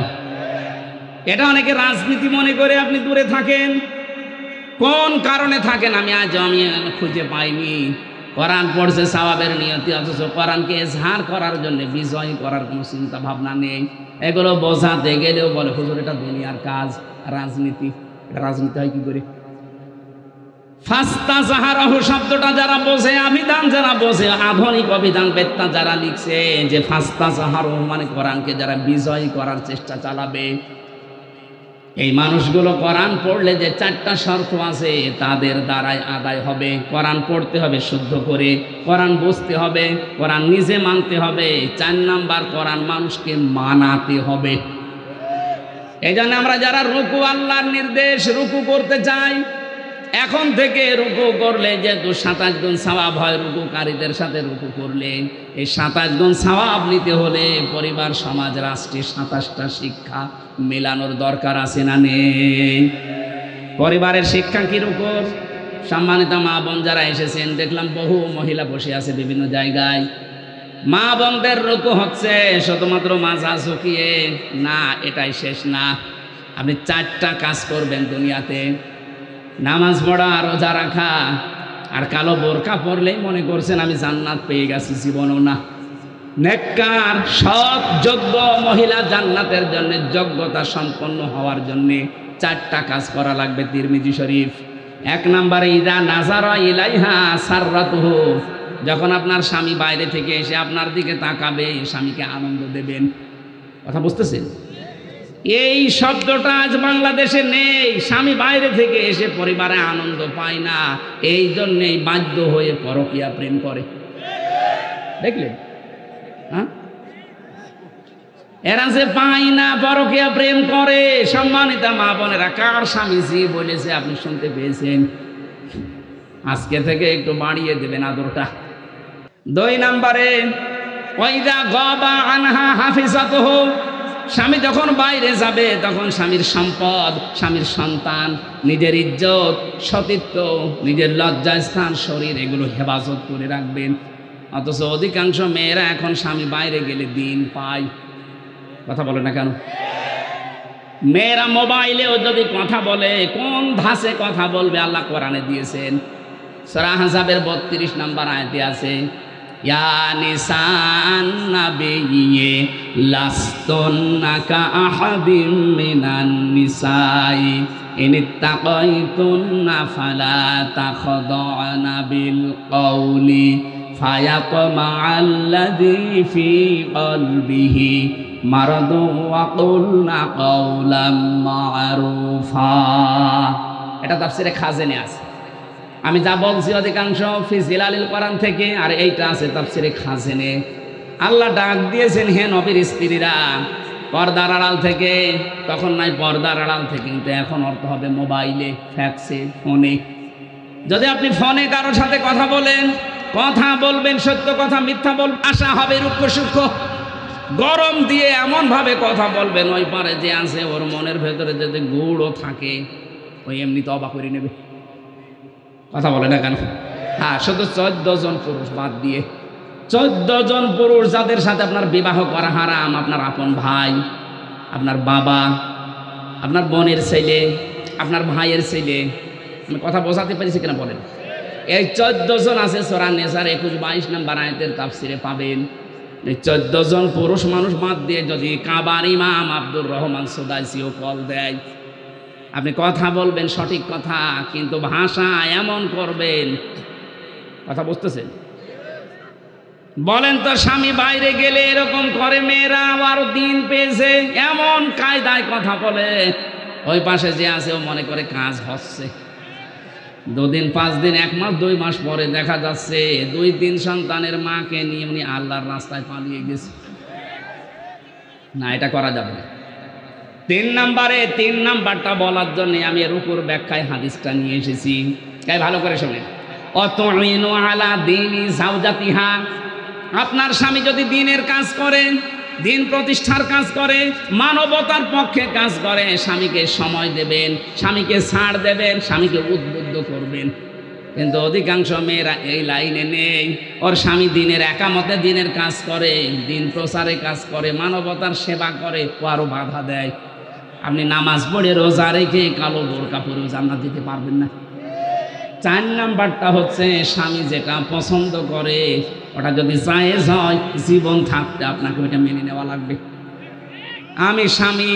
এটা অনেকে রাজনীতি মনে করে আপনি দূরে থাকেন। কোন কারণে থাকেন আমি খুঁজে পাইনি। কোরআন পড়ছে সওয়াবের নিয়তি, অথচ কোরআনকে এজহার করার জন্য, বিজয়ী করার কোনো চিন্তা ভাবনা নেই। এগুলো বোঝাতে গেলেও বলে হুজুর এটা দুনিয়ার কাজ, রাজনীতি। এটা রাজনীতি হয় কি করে? ফাস্তাযহারাহু শব্দটা যারা বোঝে, অভিধান যারা বোঝে, আধুনিক অভিধান বেত্তা যারা লিখছে যে ফাস্তাযহারাহু মানে কোরআনকে যারা বিজয়ী করার চেষ্টা চালাবে, এই মানুষগুলো কোরআন পড়লে যে 4টা শর্ত আছে তাদের দ্বারাই আদায় হবে। কোরআন পড়তে হবে শুদ্ধ করে, কোরআন বুঝতে হবে, কোরআন নিজে মানতে হবে। 4 নাম্বার, কোরআন মানুষকে মানাতে হবে। এই জন্য আমরা যারা রুকু, আল্লাহর নির্দেশ, রুকু করতে চাই, এখন থেকে রুকু করলে যেহেতু 27 গুণ সওয়াব হয়, রুকুকারীদের সাথে রুকু করলে এই 27 গুণ সওয়াব নিতে হলে পরিবার, সমাজ, রাষ্ট্রে 27টা শিক্ষা মেলানোর দরকার আছে না নেই? পরিবারের শিক্ষা কিরকম? সম্মানিত মা বোন যারা এসেছেন, দেখলাম বহু মহিলা বসে আছে বিভিন্ন জায়গায়। মা বোনদের রুকু হচ্ছে শুধুমাত্র মাজা ঝুঁকিয়ে না, এটাই শেষ না। আপনি 4টা কাজ করবেন দুনিয়াতে: নামাজ পড়া, রোজা রাখা, আর কালো বোরকা পরলেই মনে করছেন আমি জান্নাত পেয়ে গেছি, জীবনও না। নেককার সৎ যোগ্য মহিলা জান্নাতের জন্য যোগ্যতা সম্পন্ন হওয়ার জন্য 4টা কাজ করা লাগবে। তিরমিজি শরীফ। 1 নম্বরে ইদা নাজারা ইলাইহা সাররাতুহু, যখন আপনার স্বামী বাইরে থেকে এসে আপনার দিকে তাকাবে, স্বামীকে আনন্দ দেবেন। কথা বুঝতেছেন? এই শব্দটা আজ বাংলাদেশে নেই। স্বামী বাইরে থেকে এসে পরিবারে আনন্দ পায় না, এই জন্যেই বাধ্য হয়ে পরকীয়া প্রেম করে। দেখলেন? হ্যাঁ, এরা যে পায় না পরকীয়া প্রেম করে। সম্মানিত মা বোনেরা, কার স্বামী জি বলেছে আপনি শুনতে পেয়েছেন? আজকে থেকে একটু বাড়িয়ে দেবেন আদরটা। 2 নম্বরে ওয়াইদা গাবা আনহা হাফিজাতুহু, স্বামী যখন বাইরে যাবে তখন স্বামীর সম্পদ, স্বামীর সন্তান, নিজের ইজ্জত, সতীত্ব, নিজের লজ্জাস্থান, শরীর, এগুলো হেফাজত করে রাখবেন। অথচ অধিকাংশ মেয়েরা এখন স্বামী বাইরে গেলে দিন পায়। কথা বলে না কেন? মেয়েরা মোবাইলেও যদি কথা বলে, কোন ধাঁচে কথা বলবে আল্লাহ কোরআনে দিয়েছেন। সূরা আহজাবের 32 নম্বর আয়াতে আছে, ইয়া নিসান নাবিয়্যি লাস্তুন্না কাআহাদিম মিনান নিসাই ইনিত্তাকাইতুন্না ফালা তাখদা'না বিল কওলি ফায়াতমা'আল্লাযী ফী কলবিহি মারাদু ওয়া কুলনা কাওলাম মা'রুফা। এটা তাফসীরে খাজেনে আছে। আমি যা বলছি অধিকাংশ ফি জিলালিল কোরআন থেকে, আর এইটা আছে তাফসীরে খাজেনে। আল্লাহ ডাক দিয়েছেন, হে নবীর স্ত্রীরা, পর্দার আড়াল থেকে। তখন নাই পর্দার আড়াল থেকে, কিন্তু এখন অর্থ হবে মোবাইলে, ফ্যাক্সে, ফোনে। যদি আপনি ফোনে কারোর সাথে কথা বলেন, কথা বলবেন সত্য কথা, মিথ্যা বলবেন, আশা হবে রুক্ষ সূক্ষ্ম, গরম দিয়ে এমনভাবে কথা বলবেন ওই পারে যে আছে ওর মনের ভেতরে যদি গুড়ও থাকে ওই এমনি তো অবাক করে নেবে। কথা বলে না কেন? হ্যাঁ, শুধু 14 জন পুরুষ বাদ দিয়ে, 14 জন পুরুষ যাদের সাথে আপনার বিবাহ করা হারাম, আপনার আপন ভাই, আপনার বাবা, আপনার বোনের ছেলে, আপনার ভাইয়ের ছেলে। আমি কথা বোঝাতে পেরেছি কিনা বলেন? এই 14 জন আছে সূরা নিসার 21-22 নম্বর আয়াতের তাফসীরে পাবেন। এই 14 জন পুরুষ মানুষ বাদ দিয়ে যদি কাবার ইমাম আব্দুর রহমান সুদাইসিও কল দেয়, আপনি কথা বলবেন সঠিক কথা, কিন্তু ভাষা এমন করবেন। কথা বুঝতেছেন? বলেন তো, স্বামী বাইরে গেলে এরকম করে মেয়েরা, আবার দিন পেয়েছে, এমন কায়দায় কথা বলে ওই পাশে যে আছে ও মনে করে কাজ হচ্ছে। 2 দিন 5 দিন 1 মাস 2 মাস পরে দেখা যাচ্ছে 2-3 সন্তানের মাকে নিয়ে উনি আল্লাহর রাস্তায় পালিয়ে গেছে। না, এটা করা যাবে না। 3 নাম্বারটা বলার জন্য আমি এর উপর ব্যাখ্যায় হাদিসটা নিয়ে এসেছি। তাই ভালো করে শোনেন। অতুইনু আলা দীনি যাওজাতিহা, আপনার স্বামী যদি দ্বীনের কাজ করে, দিন প্রতিষ্ঠার কাজ করে, মানবতার পক্ষে কাজ করে, স্বামীকে সময় দেবেন, স্বামীকে ছাড় দেবেন, স্বামীকে উদ্বুদ্ধ করবেন। কিন্তু অধিকাংশ মেয়েরা এই লাইনে নেই। ওর স্বামী দিনের একামতে দিনের কাজ করে, দিন প্রচারে কাজ করে, মানবতার সেবা করে, ও আরও বাধা দেয়। আপনি নামাজ পড়ে রোজা রেখে কালো বোরকা পরে জান্নাত দিতে পারবেন না। 4 নাম্বারটা হচ্ছে, স্বামী যেটা পছন্দ করে ওটা যদি জায়েজ হয়, জীবন থাকতে আপনাকে ওইটা মেনে নেওয়া লাগবে। আমি স্বামী,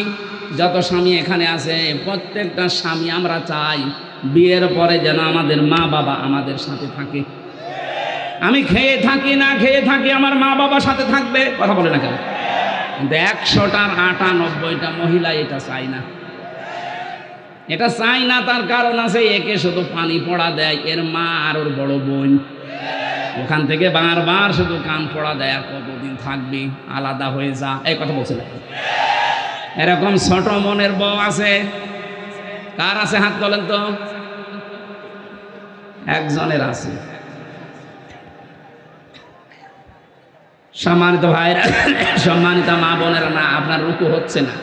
যত স্বামী এখানে আছে, প্রত্যেকটা স্বামী আমরা চাই বিয়ের পরে যেন আমাদের মা বাবা আমাদের সাথে থাকে। আমি খেয়ে থাকি না খেয়ে থাকি, আমার মা বাবার সাথে থাকবে। কথা বলে না কেন? কিন্তু 100টার 98টা মহিলা এটা চাই না। এটা চাই না, তার কারণ আছে, একে শুধু পানি পড়া দেয় এর মা আর ওর বড় বোন, ওখান থেকে বারবার শুধু কান পড়া দেয়, আর কতদিন থাকবি, আলাদা হয়ে যা, এই কথা বলছে না। এরকম ছোট মনের বউ আছে? কার আছে হাত তোলেন তো? একজনের আছে। সম্মানিত ভাইরা, সম্মানিত মা বোনেরা, না আপনার রুকু হচ্ছে না।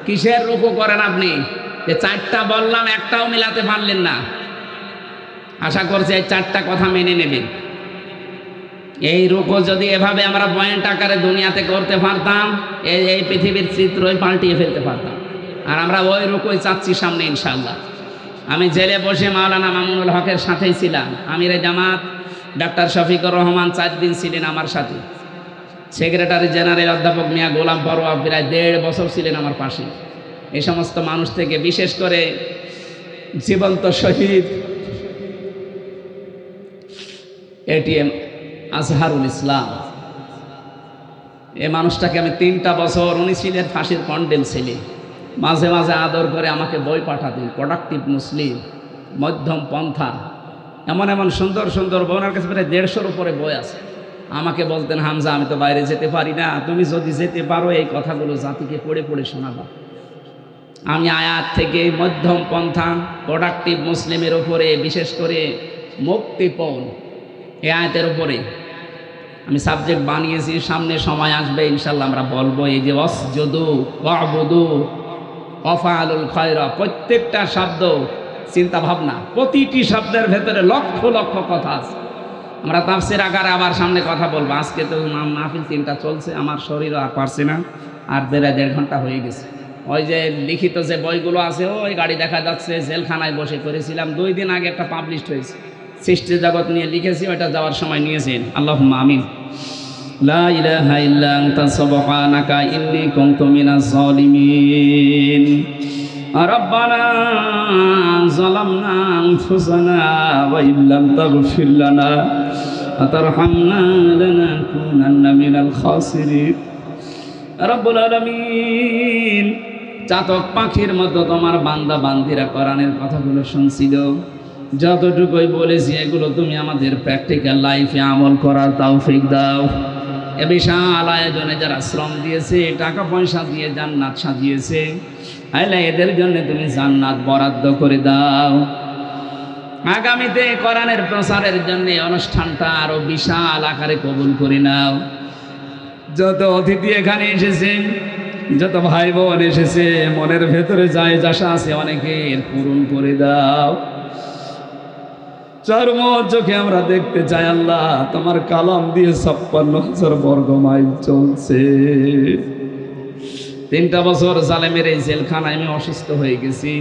কিসের রুকু করেন আপনি? যে 4টা বললাম একটাও মিলাতে পারলেন না। আশা করছি এই 4টা কথা মেনে নেবেন। এই রুকু যদি এভাবে আমরা পয়েন্ট আকারে দুনিয়াতে করতে পারতাম, এই পৃথিবীর চিত্রই পাল্টিয়ে ফেলতে পারতাম। আর আমরা ওই রুকুই চাচ্ছি সামনে ইনশাআল্লাহ। আমি জেলে বসে মাওলানা মামুনুল হকের সাথেই ছিলাম। আমিরে জামাত ডাক্তার শফিকুর রহমান 4 দিন ছিলেন আমার সাথে। সেক্রেটারি জেনারেল অধ্যাপক মিয়া গোলাম পরোয়া প্রায় 1.5 বছর ছিলেন আমার পাশে। এই সমস্ত মানুষ থেকে বিশেষ করে জীবন্ত শহীদ এটিএম আজহারুল ইসলাম, এই মানুষটাকে আমি 3টা বছর, উনি ছিলেন ফাঁসির কন্ডেম ছেলে, মাঝে মাঝে আদর করে আমাকে বই পাঠাতেন, প্রোডাক্টিভ মুসলিম, মধ্যম পন্থা, এমন এমন সুন্দর সুন্দর বই, ওনার কাছে প্রায় 150-র উপরে বই আছে। আমাকে বলতেন, হামজা আমি তো বাইরে যেতে পারি না, তুমি যদি যেতে পারো এই কথাগুলো জাতিকে পড়ে পড়ে শোনাবা। আমি আয়াত থেকে মধ্যম পন্থা, প্রোডাক্টিভ মুসলিমের উপরে, বিশেষ করে মুক্তিপণ এই আয়াতের উপরে আমি সাবজেক্ট বানিয়েছি। সামনে সময় আসবে ইনশাল্লাহ আমরা বলবো এই যে ওয়াসজুদু ওয়াবুদু ওয়াফআলুল খায়রা, প্রত্যেকটা শব্দ চিন্তা ভাবনা, প্রতিটি শব্দের ভেতরে লক্ষ লক্ষ কথা আছে। আমরা তাফসীর আকারে আবার সামনে কথা বলবো। আজকে তো মাহফিল 3টা চলছে, আমার শরীরও আর পারছে না, আর 1.5 ঘন্টা হয়ে গেছে। ওই যে লিখিত যে বইগুলো আছে ওই গাড়ি দেখা যাচ্ছে, জেলখানায় বসে করেছিলাম 2 দিন আগে, একটা পাবলিশড হয়েছে, সৃষ্টি জগৎ নিয়ে লিখেছি, ওইটা যাওয়ার সময় নিয়েছেন। আল্লাহুম্মা আমিন। লা ইলাহা ইল্লা আনতা সুবহানাকা ইন্নী কুনতু মিনাজ জালিমিন। রব্বানা যালামনা আনফুসানা ওয়া ইল্লাম তাগফির লানা ওয়া তারহামনা লানাকুনান্না মিনাল খাসিরিন। রব্বুল আলামিন, চাতক পাখির মতো তোমার বান্দা বান্দিরা কোরআনের কথাগুলো শুনছিল, যতটুকুই বলেছি এগুলো তুমি আমাদের প্র্যাকটিক্যাল লাইফে আমল করার তৌফিক দাও। এ বিশাল আয়োজনে যারা শ্রম দিয়েছে, টাকা পয়সা দিয়ে জান্নাত সাজিয়েছে, আল্লাহ এদের জন্য তুমি জান্নাত বরাদ্দ করে দাও। আগামীতে কোরআনের প্রচারের জন্য অনুষ্ঠানটা আরো বিশাল আকারে কবুল করে নাও। যত অতিথি এখানে এসেছেন, যত ভাই বোন এসেছে, মনের ভেতরে যায় যাশা আছে অনেকের পূরণ করে দাও। চর্ম চোখে আমরা দেখতে চাই আল্লাহ, তোমার কালাম দিয়ে 56,000 বর্গ মাইল চলছে। 3টা বছর জালেমের এই জেলখানায় আমি অসুস্থ হয়ে গেছি,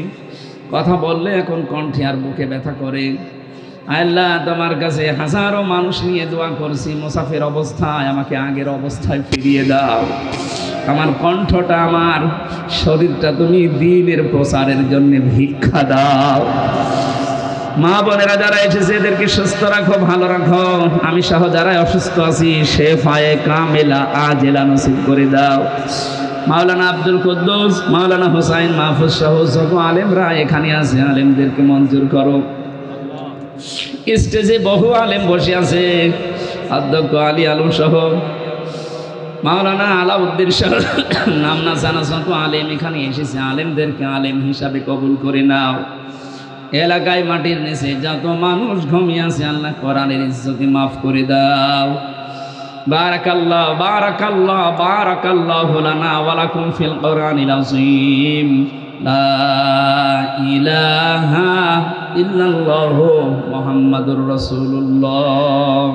কথা বললে এখন কণ্ঠে আর বুকে ব্যথা করে। আল্লাহ তোমার কাছে হাজারো মানুষ নিয়ে দোয়া করছি, মুসাফির অবস্থায় আমাকে আগের অবস্থায় ফিরিয়ে দাও। আমার কণ্ঠটা, আমার শরীরটা তুমি দ্বীনের প্রচারের জন্য ভিক্ষা দাও। মা বোনেরা যারা এসেছে এদেরকে সুস্থ রাখো, ভালো রাখো। আমি সহ যারা অসুস্থ আছি শেফায়ে কামেলা আজেলা নসিব করে দাও। মাওলানা আব্দুল কুদ্দুস, মাওলানা হোসাইন মাহফুজ সহ যত আলেমরা এখানে আছে, আলেমদেরকে মঞ্জুর করো। স্টেজে বহু আলেম বসে আছে, অধ্যক্ষ আলী আলম সহ, মাওলানা আলাউদ্দিন সহ, নাম না জানা যত আলেম এখানে এসেছে, আলেমদেরকে আলেম হিসাবে কবুল করে নাও। এলাকায় মাটির নিচে যত মানুষ ঘুমিয়ে আছে আল্লাহ কোরআনের ইজ্জতে মাফ করে দাও। বারাকাল্লাহ বারাকাল্লাহ বারাকাল্লাহু লানা ওয়া লাকুম ফিল কোরআনিল আযীম। লা ইলাহা ইল্লাল্লাহু মুহাম্মাদুর রাসূলুল্লাহ।